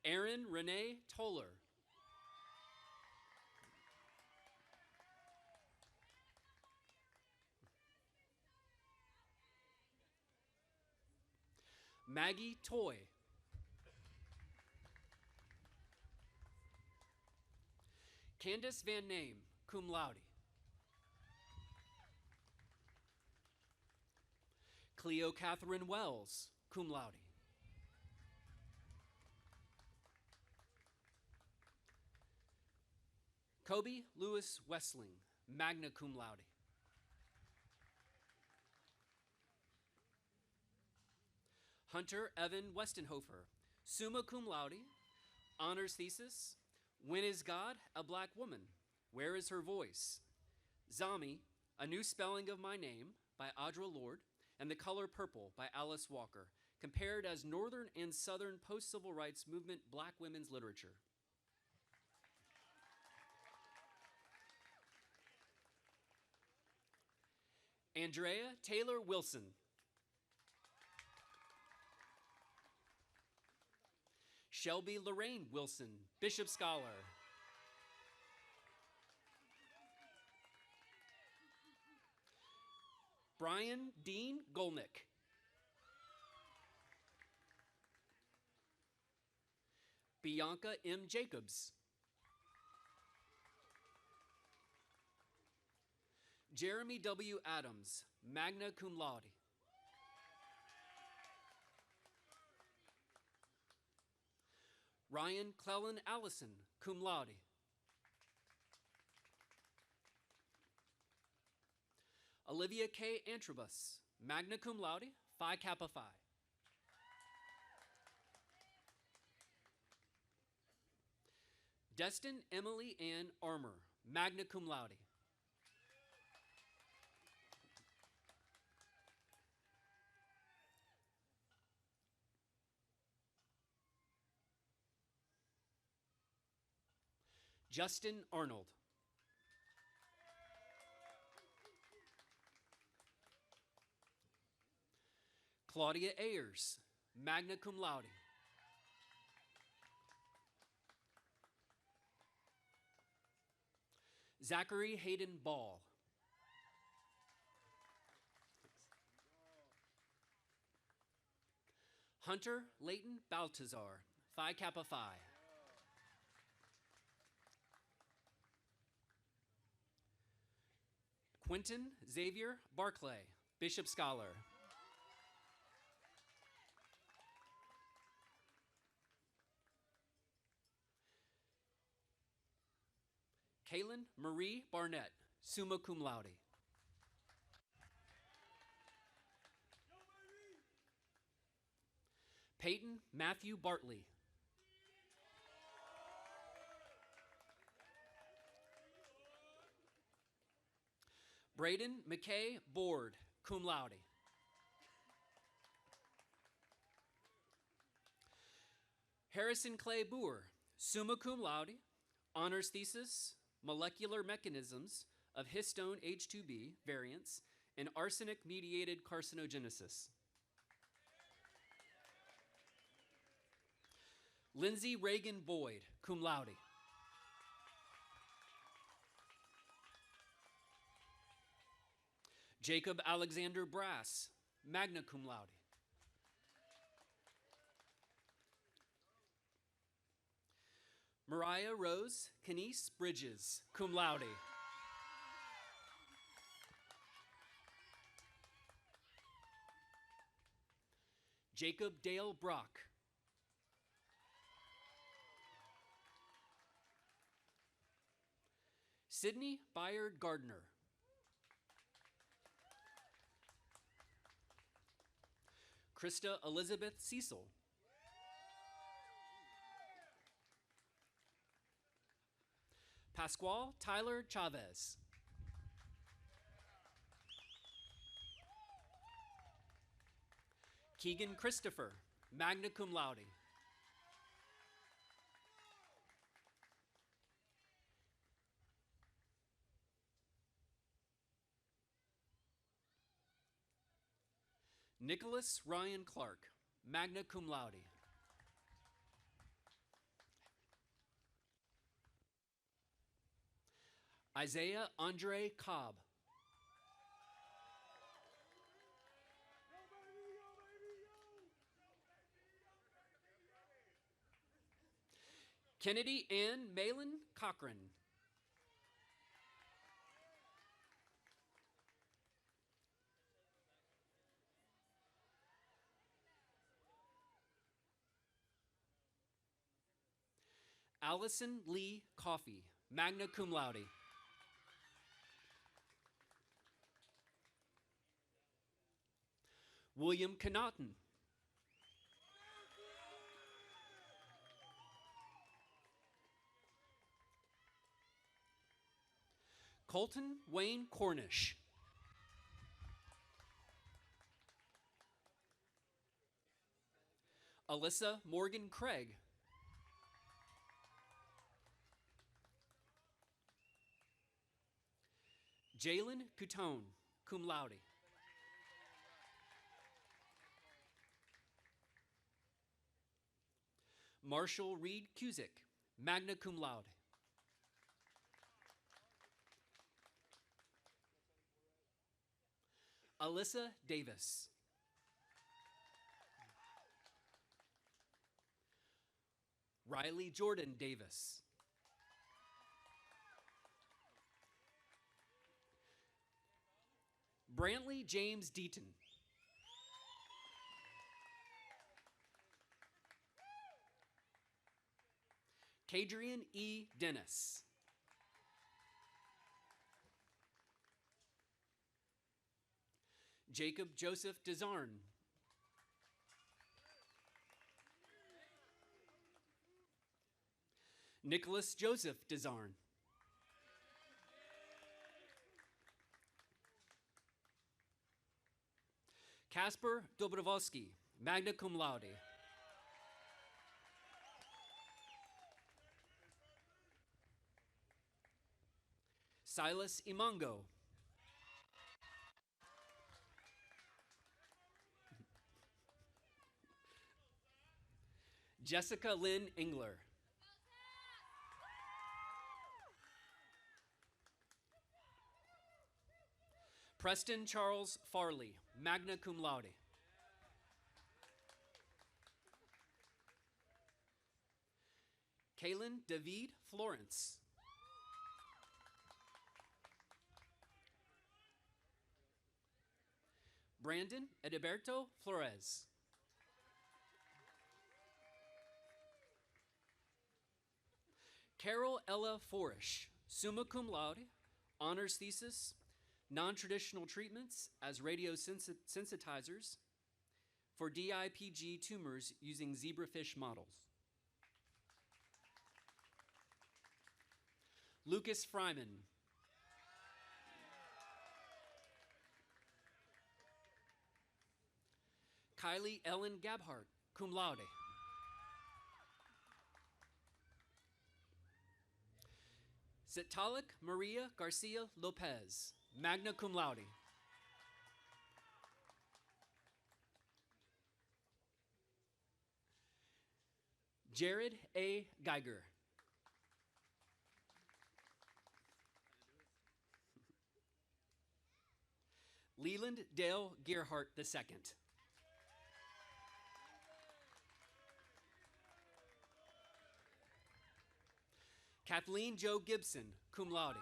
Aaron Erin Renee Toller. Maggie Toy. Candace Van Name, cum laude. Cleo Catherine Wells, cum laude. Kobe Lewis Westling, magna cum laude. Hunter Evan Westenhofer, summa cum laude, honors thesis, When is God a Black Woman? Where is Her Voice? Zami, A New Spelling of My Name by Audra Lord, and The Color Purple by Alice Walker, compared as Northern and Southern post-civil rights movement Black women's literature. Andrea Taylor Wilson. Shelby Lorraine Wilson, Bishop Scholar. Brian Dean Golnick. Bianca M. Jacobs. Jeremy W. Adams, magna cum laude. Ryan Clellan Allison, cum laude. Olivia K. Antrobus, magna cum laude, Phi Kappa Phi. Destin Emily Ann Armour, magna cum laude. Justin Arnold. Claudia Ayers, magna cum laude. Zachary Hayden Ball. Hunter Leighton Baltazar, Phi Kappa Phi. Quentin Xavier Barclay, Bishop Scholar. Kaylin Marie Barnett, summa cum laude. Peyton Matthew Bartley. Braden McKay Board, cum laude. Harrison Clay Boer, summa cum laude, honors thesis, Molecular Mechanisms of Histone H2B variants and arsenic-mediated carcinogenesis. Lindsay Reagan Boyd, cum laude. Jacob Alexander Brass, magna cum laude. Mariah Rose Kenise Bridges, cum laude. Jacob Dale Brock. Sydney Byard Gardner. Krista Elizabeth Cecil. Pasquale Tyler Chavez. Keegan Christopher, magna cum laude. Nicholas Ryan Clark, magna cum laude. Isaiah Andre Cobb. Kennedy Ann Malin Cochran. Allison Lee Coffey, magna cum laude. William Connaughton. Colton Wayne Cornish. Alyssa Morgan Craig. Jalen Coutone, cum laude. Marshall Reed Cusick, magna cum laude. Alyssa Davis. Riley Jordan Davis. Brantley James Deaton. Kadrian E. Dennis. Jacob Joseph Desarn. Nicholas Joseph Desarn. Kasper Dobrovolsky, magna cum laude. Silas Imango. Jessica Lynn Engler. Preston Charles Farley, magna cum laude. Kaylin David Florence. Brandon Ediberto Flores. Carol Ella Forish, summa cum laude, honors thesis, non-traditional treatments as radiosensitizers for DIPG tumors using zebrafish models. Lucas Fryman. Kylie Ellen Gabhart, cum laude. Sitalik Maria Garcia Lopez, magna cum laude. Jared A. Geiger. Leland Dale Gerhardt II. Kathleen Jo Gibson, cum laude.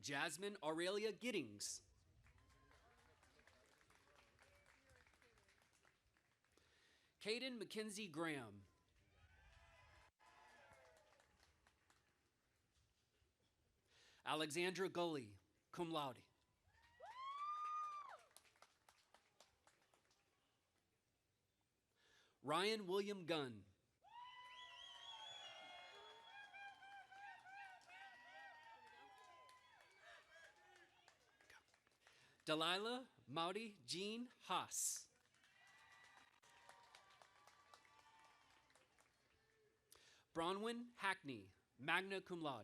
Jasmine Aurelia Giddings. Caden Mackenzie Graham. Alexandra Gully, cum laude. Ryan William Gunn. Delilah Maudie Jean Haas. Bronwyn Hackney, magna cum laude.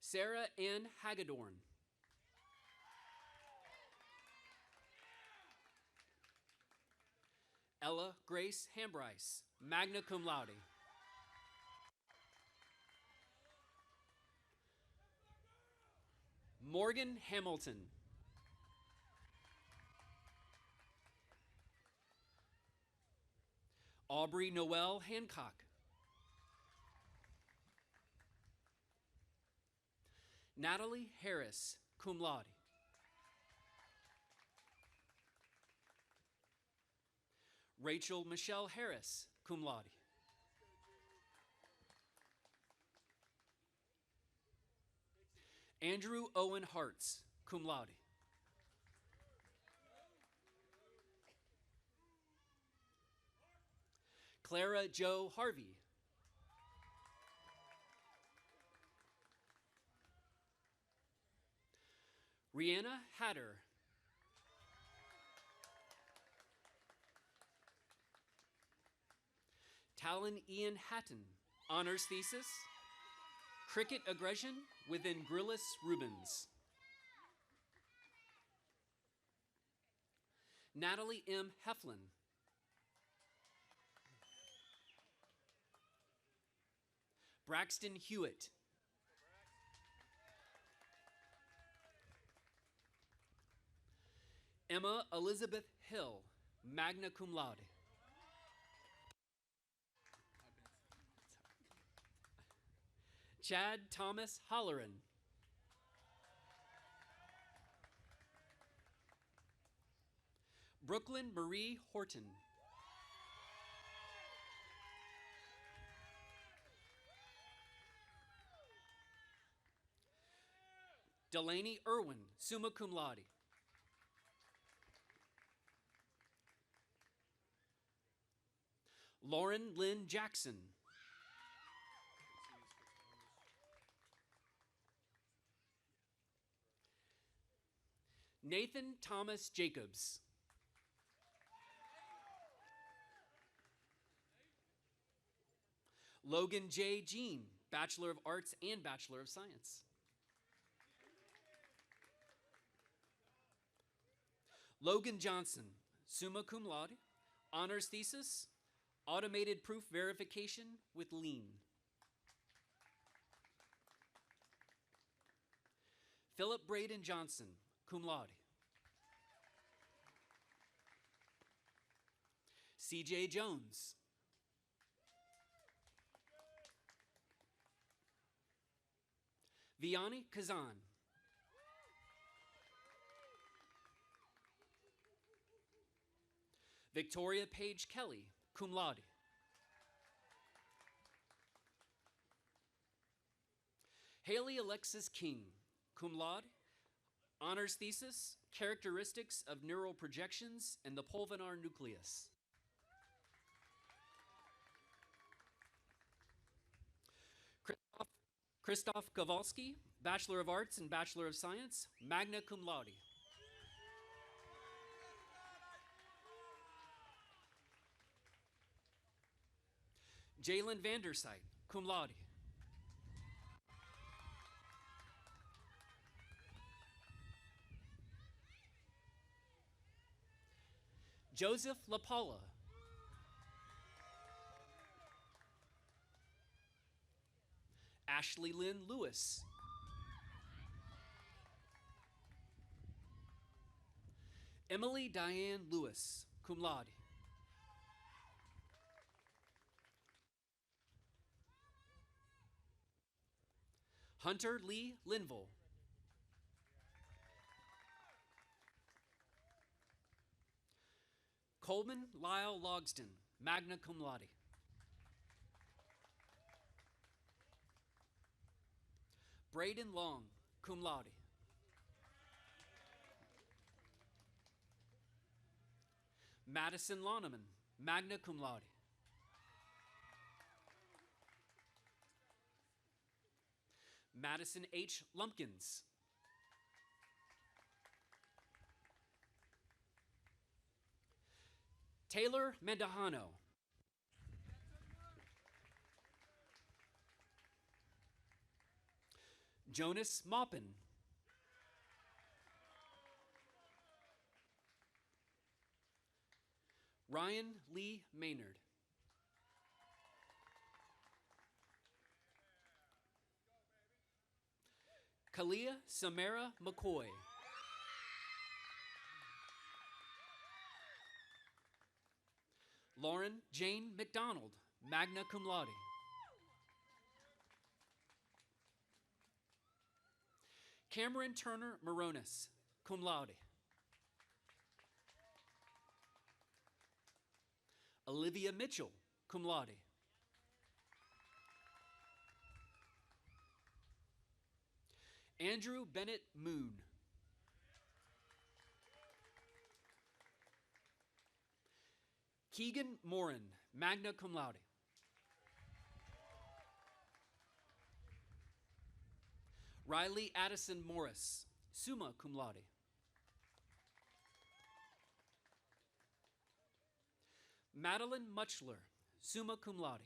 Sarah Ann Hagedorn. Ella Grace Hambryce, magna cum laude. Morgan Hamilton. Aubrey Noel Hancock. Natalie Harris, cum laude. Rachel Michelle Harris, cum laude. Andrew Owen Hartz, cum laude. Clara Jo Harvey. Rihanna Hatter. Talon Ian Hatton, honors thesis, cricket aggression within Grillis Rubens. Natalie M. Heflin. Braxton Hewitt. Emma Elizabeth Hill, magna cum laude. Chad Thomas Holleran. Brooklyn Marie Horton. Delaney Irwin, summa cum laude. Lauren Lynn Jackson. Nathan Thomas Jacobs. Logan J. Jean, Bachelor of Arts and Bachelor of Science. Logan Johnson, summa cum laude, honors thesis, automated proof verification with lien. Philip Braden Johnson, cum laude. CJ Jones. Vianney Kazan. Victoria Page Kelly, cum laude. Haley Alexis King, cum laude, honors thesis, characteristics of neural projections and the pulvinar nucleus. Christoph Kowalski, Bachelor of Arts and Bachelor of Science, magna cum laude. Jalen Vandersite, cum laude. Joseph LaPaula. Ashley Lynn Lewis. Emily Diane Lewis, cum laude. Hunter Lee Linville. Coleman Lyle Logston, magna cum laude. Braden Long, cum laude. Madison Loneman, magna cum laude. Madison H. Lumpkins. Taylor Mendahano. Jonas Maupin. Ryan Lee Maynard. Kalia Samara McCoy. Lauren Jane McDonald, magna cum laude. Cameron Turner Moronis, cum laude. Olivia Mitchell, cum laude. Andrew Bennett Moon. Keegan Morin, magna cum laude. Riley Addison Morris, summa cum laude. Madeline Muchler, summa cum laude.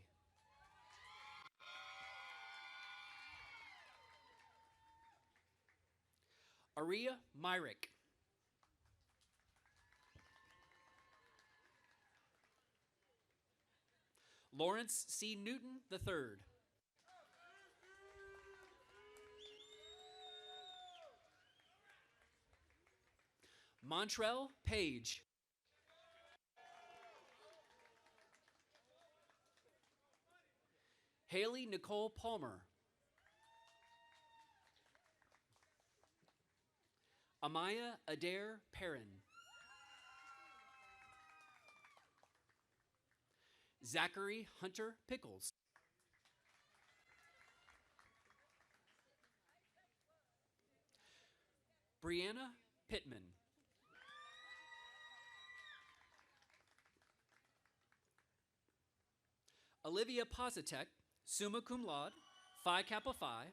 Aria Myrick. Lawrence C. Newton III. Montrell Page. Haley Nicole Palmer. Amaya Adair Perrin. Zachary Hunter Pickles. Brianna Pittman. Olivia Positek, summa cum laude, Phi Kappa Phi,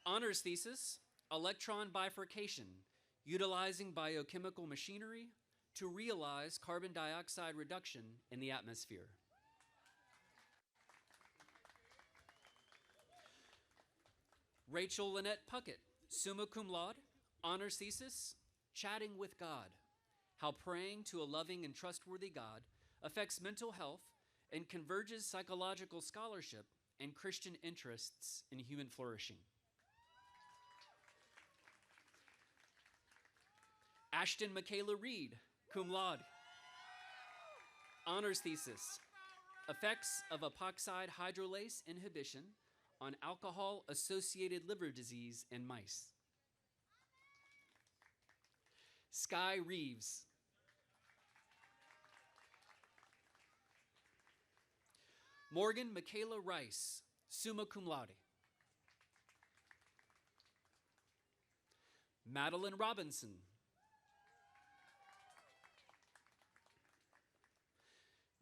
honors thesis, electron bifurcation, utilizing biochemical machinery to realize carbon dioxide reduction in the atmosphere. Rachel Lynette Puckett, summa cum laude, honors thesis, chatting with God, how praying to a loving and trustworthy God affects mental health and converges psychological scholarship and Christian interests in human flourishing. Ashton Michaela Reed, cum laude, honors thesis, effects of epoxide hydrolase inhibition on alcohol-associated liver disease in mice. Sky Reeves. Morgan Michaela Rice, summa cum laude. Madeline Robinson.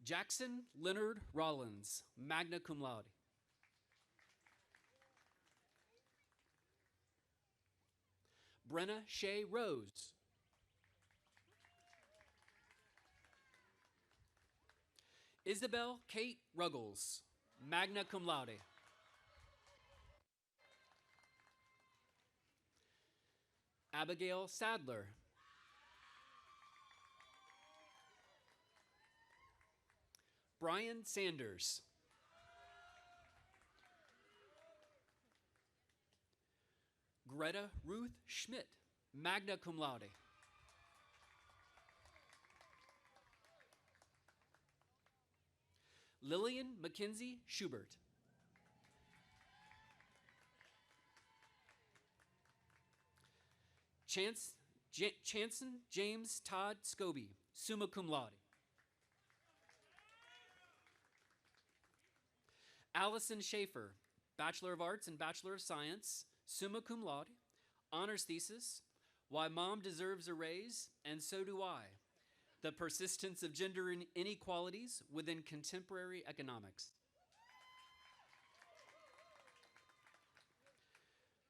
Jackson Leonard Rollins, magna cum laude. Brenna Shea Rose. Isabel Kate Ruggles, magna cum laude. Abigail Sadler. Brian Sanders. Greta Ruth Schmidt, magna cum laude. Lillian Mackenzie Schubert. Chanson James Todd Scobie, summa cum laude. Allison Schaefer, Bachelor of Arts and Bachelor of Science, summa cum laude, honors thesis, Why Mom Deserves a Raise, and So Do I, the persistence of gender inequalities within contemporary economics.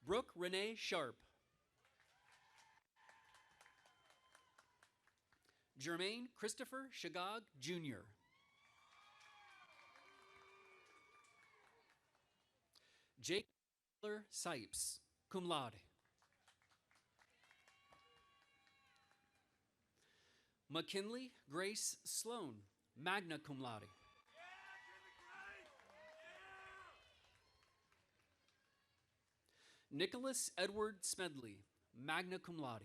Brooke Renee Sharp. Jermaine Christopher Shagog, Jr. Jake Sipes, cum laude. McKinley Grace Sloan, magna cum laude. Nicholas Edward Smedley, magna cum laude.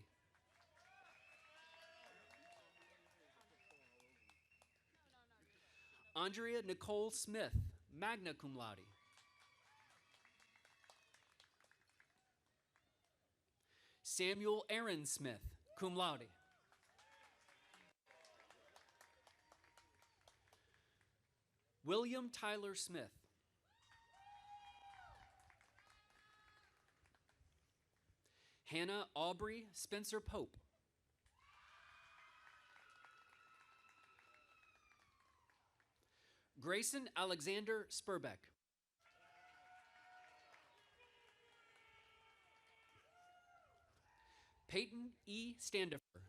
Andrea Nicole Smith, magna cum laude. Samuel Aaron Smith, cum laude. William Tyler Smith. Hannah Aubrey Spencer Pope. Grayson Alexander Spurbeck. Peyton E. Standifer.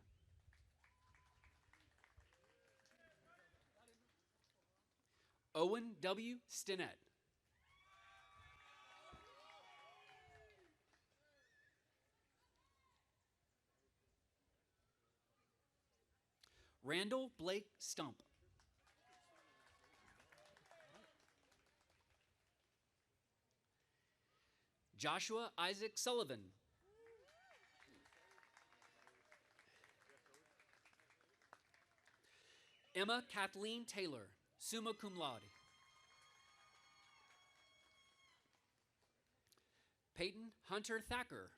Owen W. Stinnett. Randall Blake Stump. Joshua Isaac Sullivan. Emma Kathleen Taylor, summa cum laude. Peyton Hunter Thacker.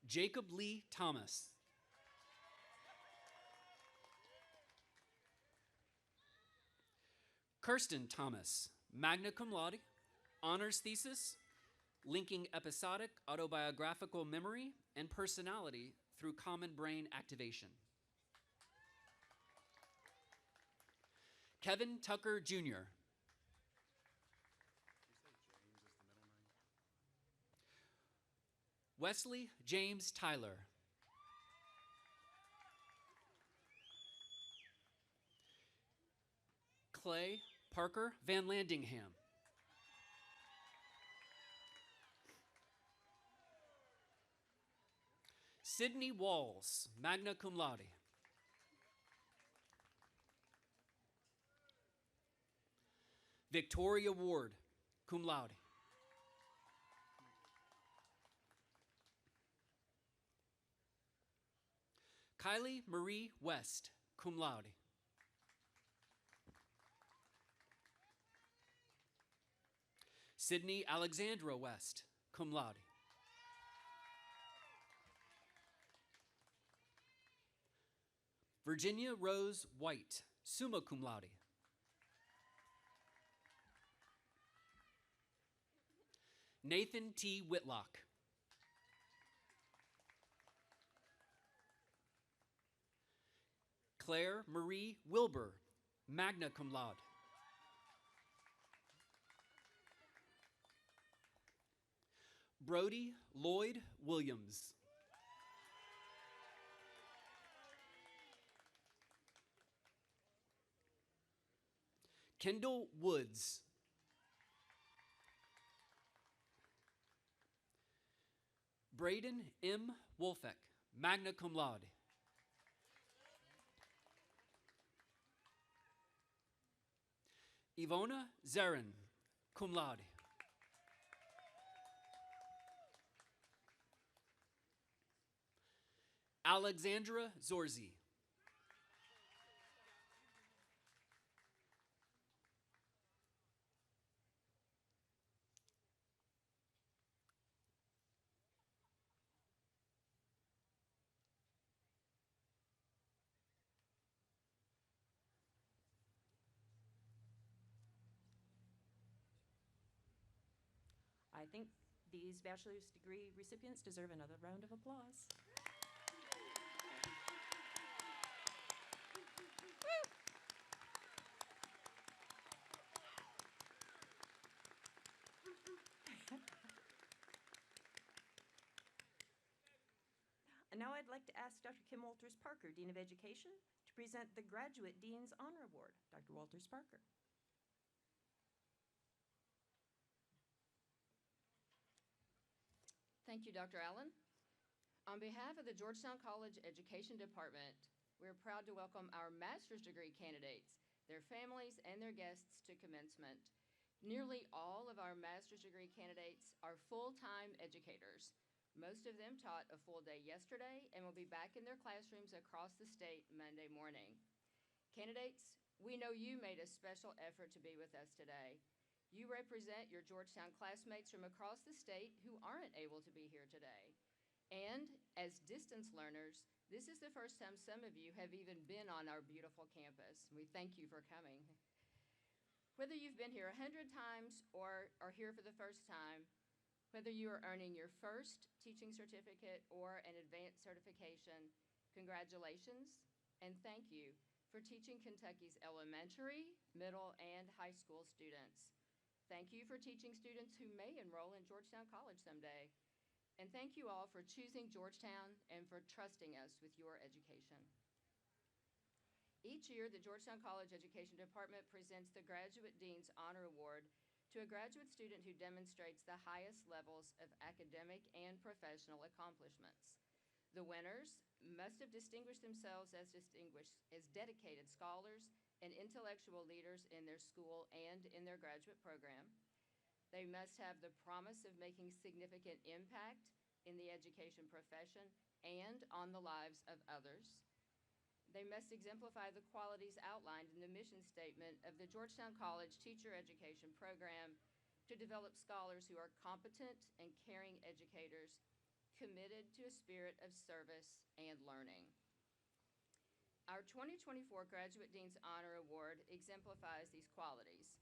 Jacob Lee Thomas. Kirsten Thomas, magna cum laude, honors thesis, linking episodic autobiographical memory and personality through common brain activation. Kevin Tucker Jr. Wesley James Tyler. Clay Parker Van Landingham. Sydney Walls, magna cum laude. Victoria Ward, cum laude. Kylie Marie West, cum laude. Sydney Alexandra West, cum laude. Virginia Rose White, summa cum laude. Nathan T. Whitlock. Claire Marie Wilbur, magna cum laude. Brody Lloyd Williams. Kendall Woods. Braden M. Wolfeck, magna cum laude. Ivona Zarin, cum laude. Alexandra Zorzi. I think these bachelor's degree recipients deserve another round of applause. And now I'd like to ask Dr. Kim Walters Parker, Dean of Education, to present the Graduate Dean's Honor Award. Dr. Walters Parker. Thank you, Dr. Allen. On behalf of the Georgetown College Education Department, we are proud to welcome our master's degree candidates, their families, and their guests to commencement. Nearly all of our master's degree candidates are full-time educators. Most of them taught a full day yesterday and will be back in their classrooms across the state Monday morning. Candidates, we know you made a special effort to be with us today. You represent your Georgetown classmates from across the state who aren't able to be here today. And as distance learners, this is the first time some of you have even been on our beautiful campus. We thank you for coming. Whether you've been here 100 times or are here for the first time, whether you are earning your first teaching certificate or an advanced certification, congratulations and thank you for teaching Kentucky's elementary, middle, and high school students. Thank you for teaching students who may enroll in Georgetown College someday. And thank you all for choosing Georgetown and for trusting us with your education. Each year, the Georgetown College Education Department presents the Graduate Dean's Honor Award to a graduate student who demonstrates the highest levels of academic and professional accomplishments. The winners must have distinguished themselves as dedicated scholars and intellectual leaders in their school and in their graduate program. They must have the promise of making significant impact in the education profession and on the lives of others. They must exemplify the qualities outlined in the mission statement of the Georgetown College Teacher Education Program to develop scholars who are competent and caring educators committed to a spirit of service and learning. Our 2024 Graduate Dean's Honor Award exemplifies these qualities.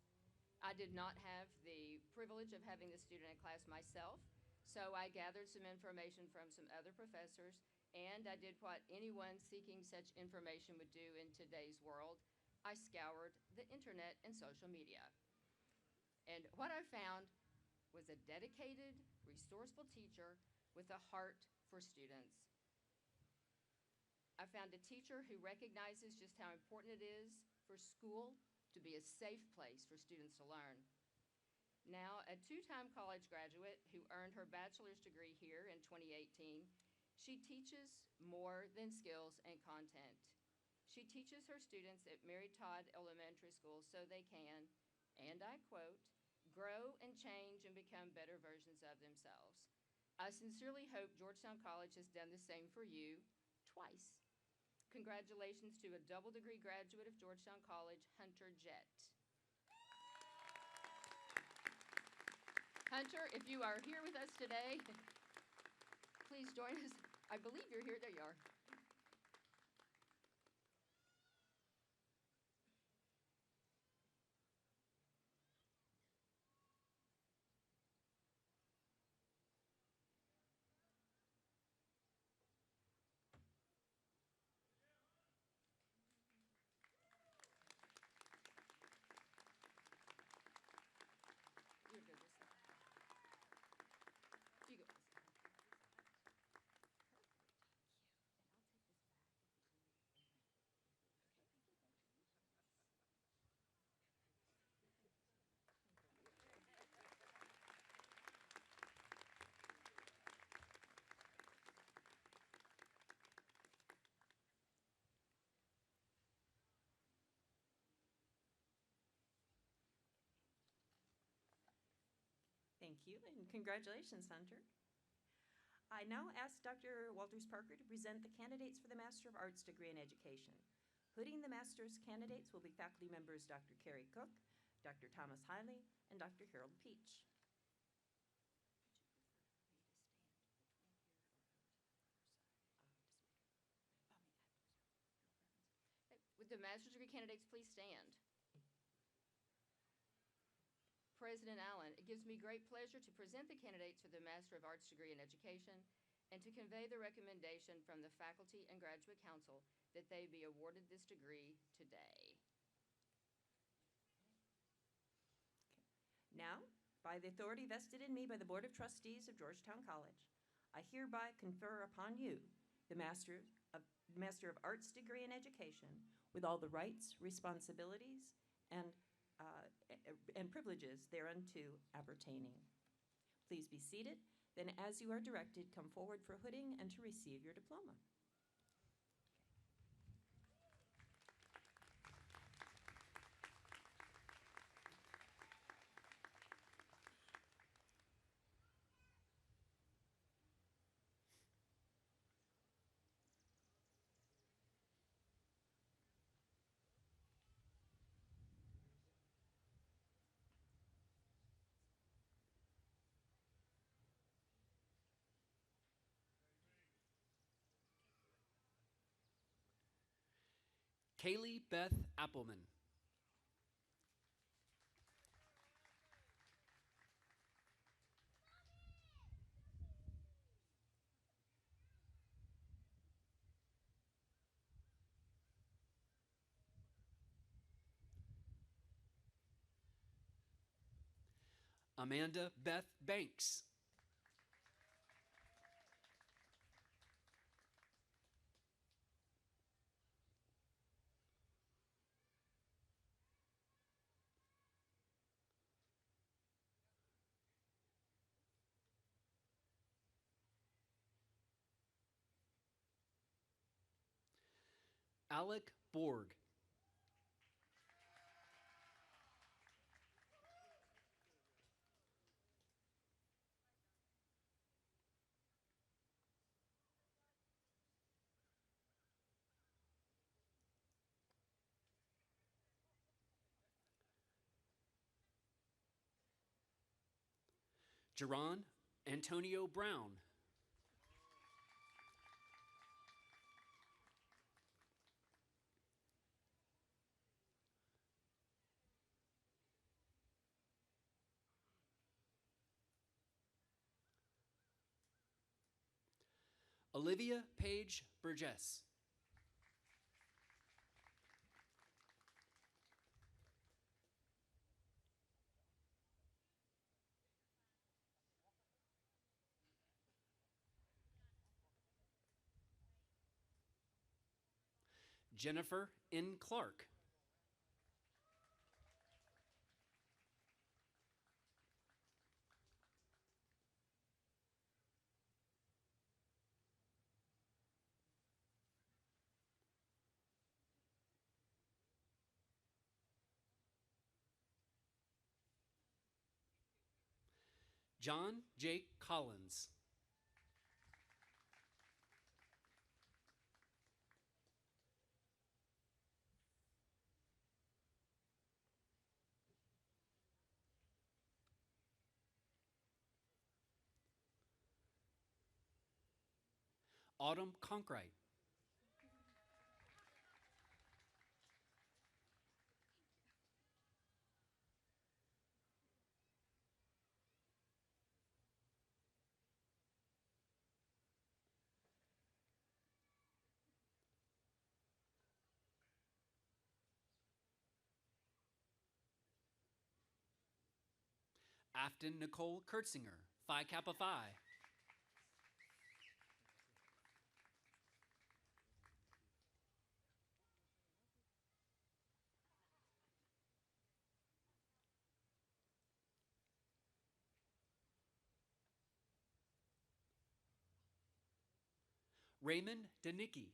I did not have the privilege of having the student in class myself, so I gathered some information from some other professors, and I did what anyone seeking such information would do in today's world. I scoured the internet and social media. And what I found was a dedicated, resourceful teacher with a heart for students. I found a teacher who recognizes just how important it is for school to be a safe place for students to learn. Now, a two-time college graduate who earned her bachelor's degree here in 2018, she teaches more than skills and content. She teaches her students at Mary Todd Elementary School so they can, and I quote, grow and change and become better versions of themselves. I sincerely hope Georgetown College has done the same for you twice. Congratulations to a double degree graduate of Georgetown College, Hunter Jett. Hunter, if you are here with us today, please join us. I believe you're here. There you are. You're good. You go. Thank you, and congratulations, Hunter. I now ask Dr. Walters Parker to present the candidates for the Master of Arts degree in Education. Hooding the master's candidates will be faculty members Dr. Carrie Cook, Dr. Thomas Hiley, and Dr. Harold Peach. Would the master's degree candidates please stand? President Allen, it gives me great pleasure to present the candidates for the Master of Arts degree in Education and to convey the recommendation from the Faculty and Graduate Council that they be awarded this degree today. Now, by the authority vested in me by the Board of Trustees of Georgetown College, I hereby confer upon you the Master of Arts degree in Education with all the rights, responsibilities, and privileges thereunto appertaining. Please be seated Then, as you are directed, come forward for hooding and to receive your diploma. Kaylee Beth Appleman. Amanda Beth Banks. Alec Borg. Jerron Antonio Brown. Olivia Paige Burgess. Jennifer N. Clark. John Jake Collins. Autumn Conkright. Afton Nicole Kurtzinger, Phi Kappa Phi. Raymond Danicki.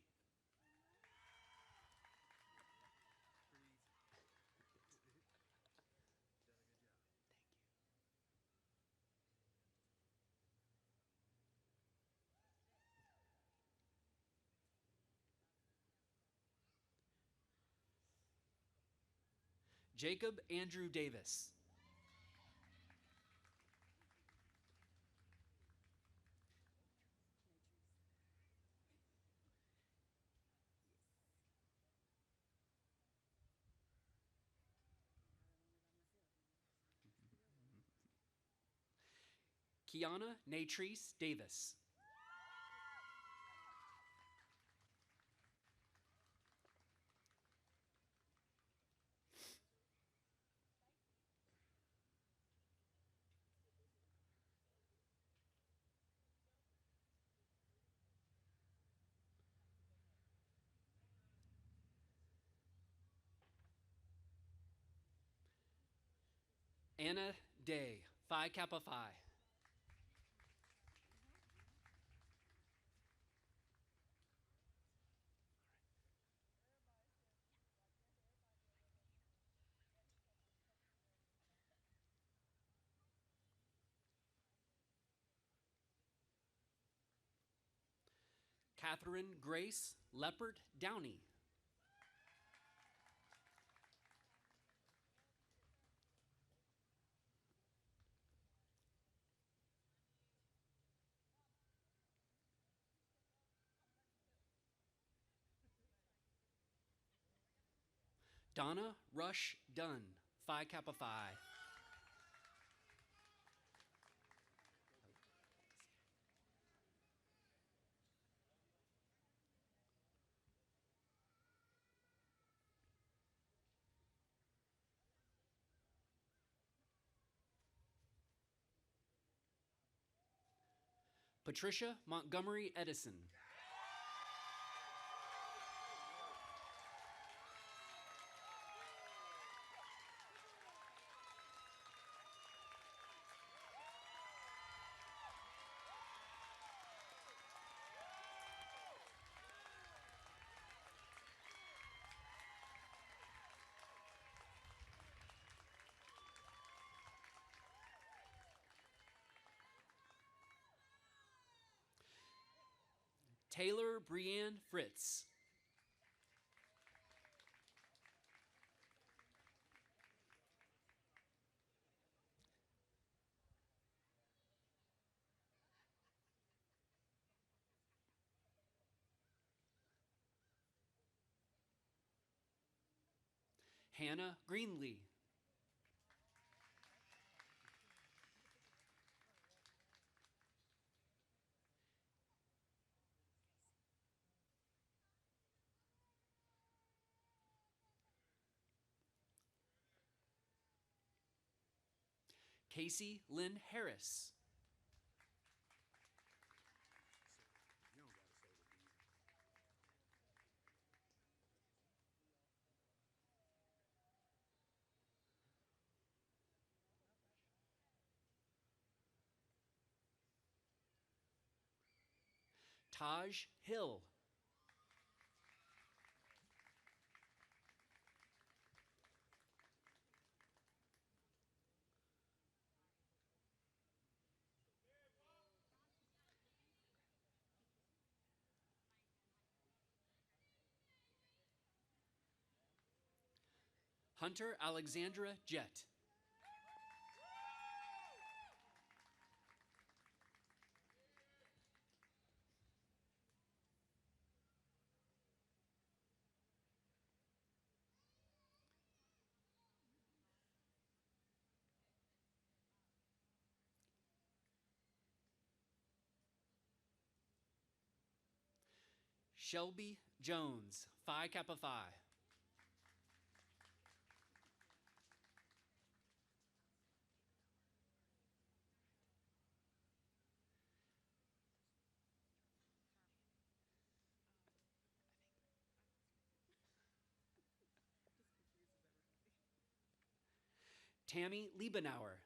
Jacob Andrew Davis. Kiana Natrice Davis. Anna Day, Phi Kappa Phi. Catherine Grace Leopard Downey. Donna Rush Dunn, Phi Kappa Phi. Patricia Montgomery Edison. Taylor Brianne Fritz. Hannah Greenlee. Casey Lynn Harris. Taj Hill. Hunter Alexandra Jett. Shelby Jones, Phi Kappa Phi. Tammy Liebenauer.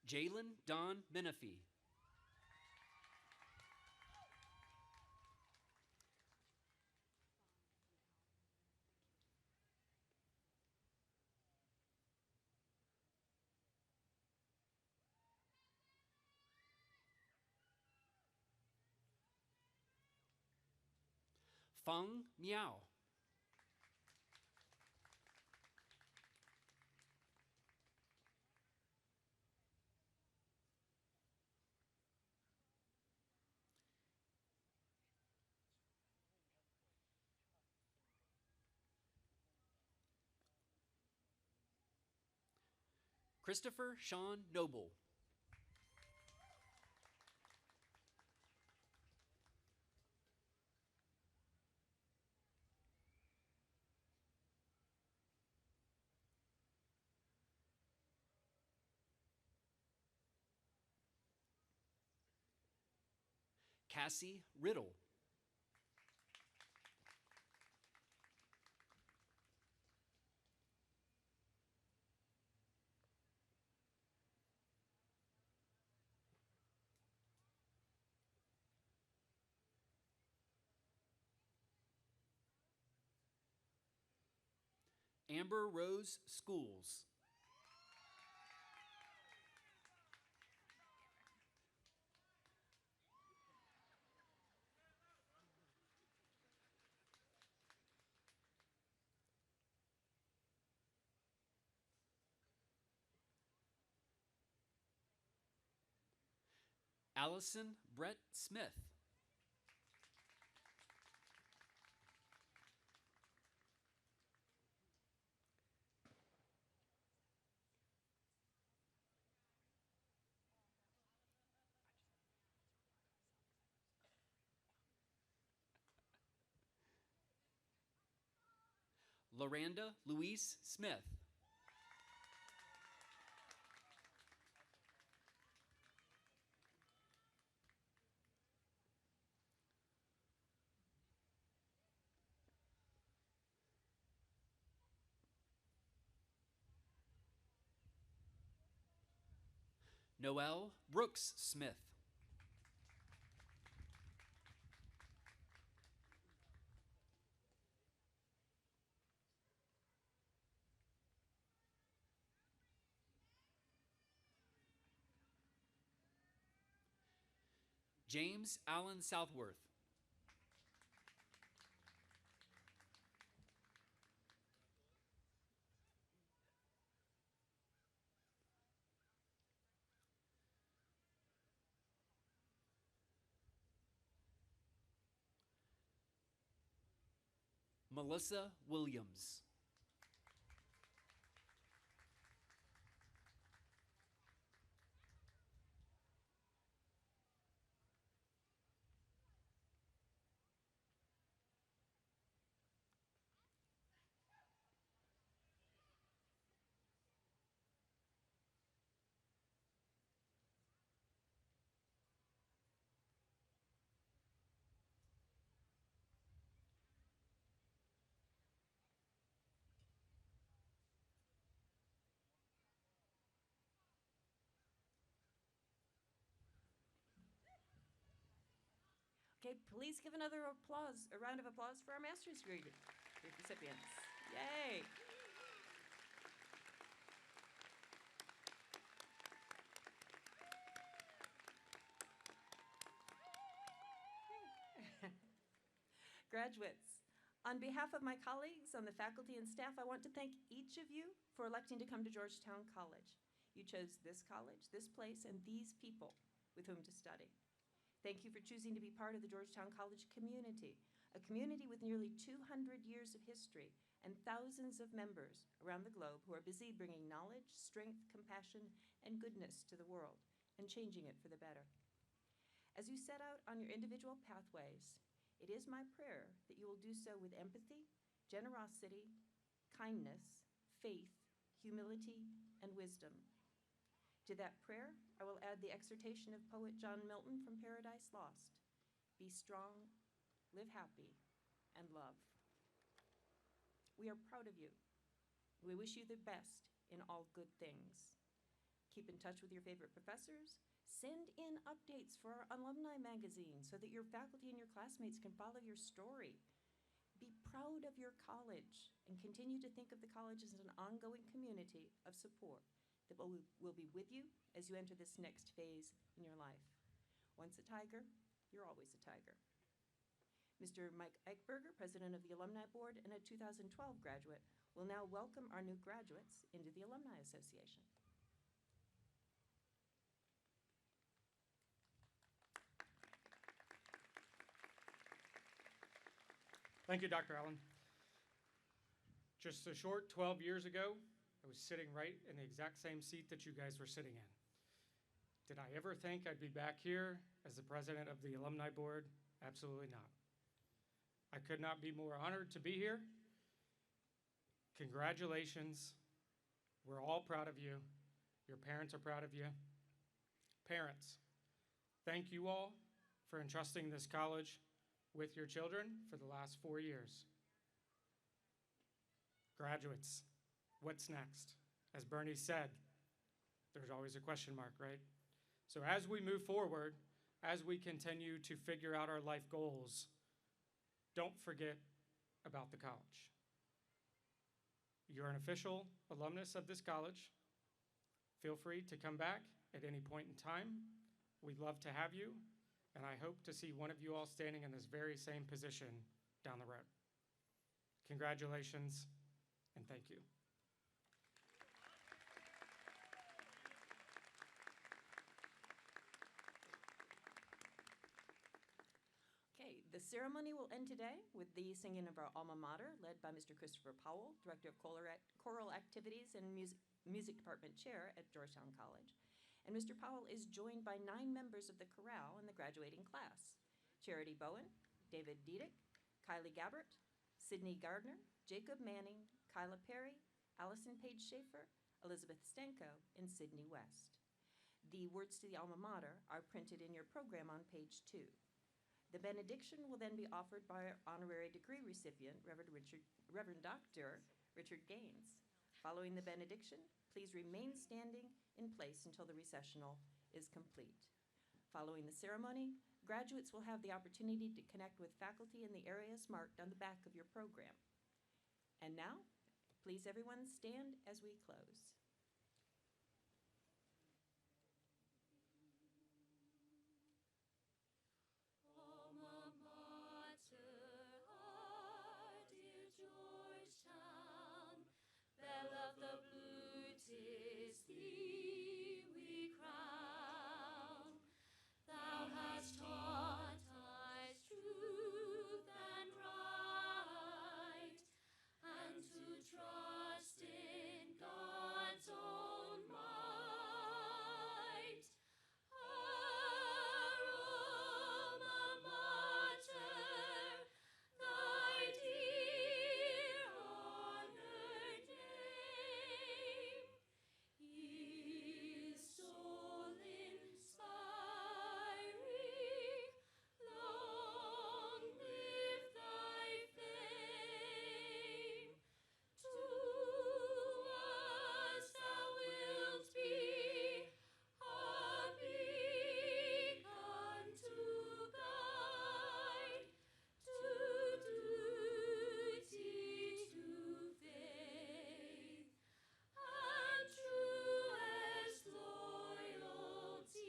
Jalen Don Menifee. Feng Miao. Christopher Sean Noble. Cassie Riddle. Amber Rose Schools. Allison Brett Smith. Loranda Louise Smith. Noelle Brooks Smith. James Allen Southworth. Melissa Williams. Okay, please give another applause, a round of applause for our master's degree recipients. Yay! Graduates, on behalf of my colleagues on the faculty and staff, I want to thank each of you for electing to come to Georgetown College. You chose this college, this place, and these people with whom to study. Thank you for choosing to be part of the Georgetown College community, a community with nearly 200 years of history and thousands of members around the globe who are busy bringing knowledge, strength, compassion, and goodness to the world and changing it for the better. As you set out on your individual pathways, it is my prayer that you will do so with empathy, generosity, kindness, faith, humility, and wisdom. To that prayer, I will add the exhortation of poet John Milton from Paradise Lost: be strong, live happy, and love. We are proud of you. We wish you the best in all good things. Keep in touch with your favorite professors. Send in updates for our alumni magazine so that your faculty and your classmates can follow your story. Be proud of your college and continue to think of the college as an ongoing community of support that will be with you as you enter this next phase in your life. Once a tiger, you're always a tiger. Mr. Mike Eichberger, President of the Alumni Board and a 2012 graduate, will now welcome our new graduates into the Alumni Association. Thank you, Dr. Allen. Just a short 12 years ago, I was sitting right in the exact same seat that you guys were sitting in. Did I ever think I'd be back here as the president of the Alumni Board? Absolutely not. I could not be more honored to be here. Congratulations. We're all proud of you. Your parents are proud of you. Parents, thank you all for entrusting this college with your children for the last 4 years. Graduates, what's next? As Bernie said, there's always a question mark, right? So as we move forward, as we continue to figure out our life goals, don't forget about the college. You're an official alumnus of this college. Feel free to come back at any point in time. We'd love to have you, and I hope to see one of you all standing in this very same position down the road. Congratulations, and thank you. Okay, the ceremony will end today with the singing of our alma mater, led by Mr. Christopher Powell, Director of Choral Activities and Music Department Chair at Georgetown College. And Mr. Powell is joined by 9 members of the chorale in the graduating class: Charity Bowen, David Diedick, Kylie Gabbert, Sydney Gardner, Jacob Manning, Kyla Perry, Allison Page Schaefer, Elizabeth Stanko, and Sydney West. The words to the alma mater are printed in your program on page 2. The benediction will then be offered by our honorary degree recipient, Reverend Dr. Richard Gaines. Following the benediction, please remain standing in place until the recessional is complete. Following the ceremony, graduates will have the opportunity to connect with faculty in the areas marked on the back of your program. And now, please everyone stand as we close. Alma mater, our dear Georgetown, belle of the blue, 'tis thee we crown. Thou hast taught us truth and right, and to trust in God's own might. Our alma mater, thy dear honored name, is soul-inspiring. Long live thy fame. To us thou wilt be a beacon to guide, to duty, to faith, and truest loyalty.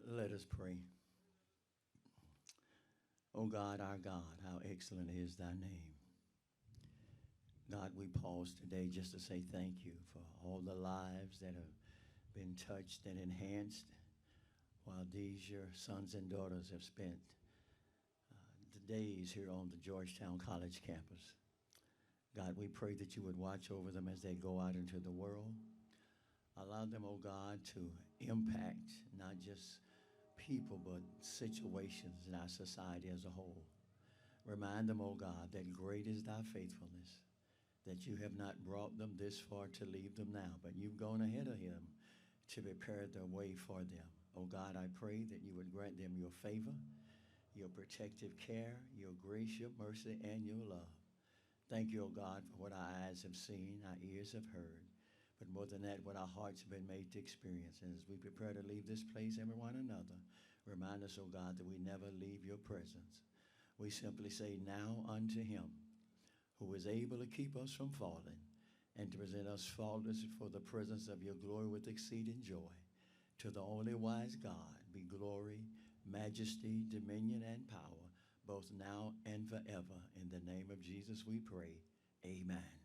Let us pray. O God, our God, how excellent is thy name. God, we pause today just to say thank you for all the lives that have been touched and enhanced while these your sons and daughters have spent the days here on the Georgetown College campus. God, we pray that you would watch over them as they go out into the world. Allow them, oh God, to impact not just people, but situations in our society as a whole. Remind them, oh God, that great is thy faithfulness, that you have not brought them this far to leave them now, but you've gone ahead of him to prepare their way for them. Oh God, I pray that you would grant them your favor, your protective care, your grace, your mercy, and your love. Thank you, oh God, for what our eyes have seen, our ears have heard, but more than that, what our hearts have been made to experience. And as we prepare to leave this place and one another, remind us, oh God, that we never leave your presence. We simply say, now unto him who is able to keep us from falling and to present us faultless for the presence of your glory with exceeding joy. To the only wise God be glory, majesty, dominion, and power, both now and forever. In the name of Jesus we pray. Amen.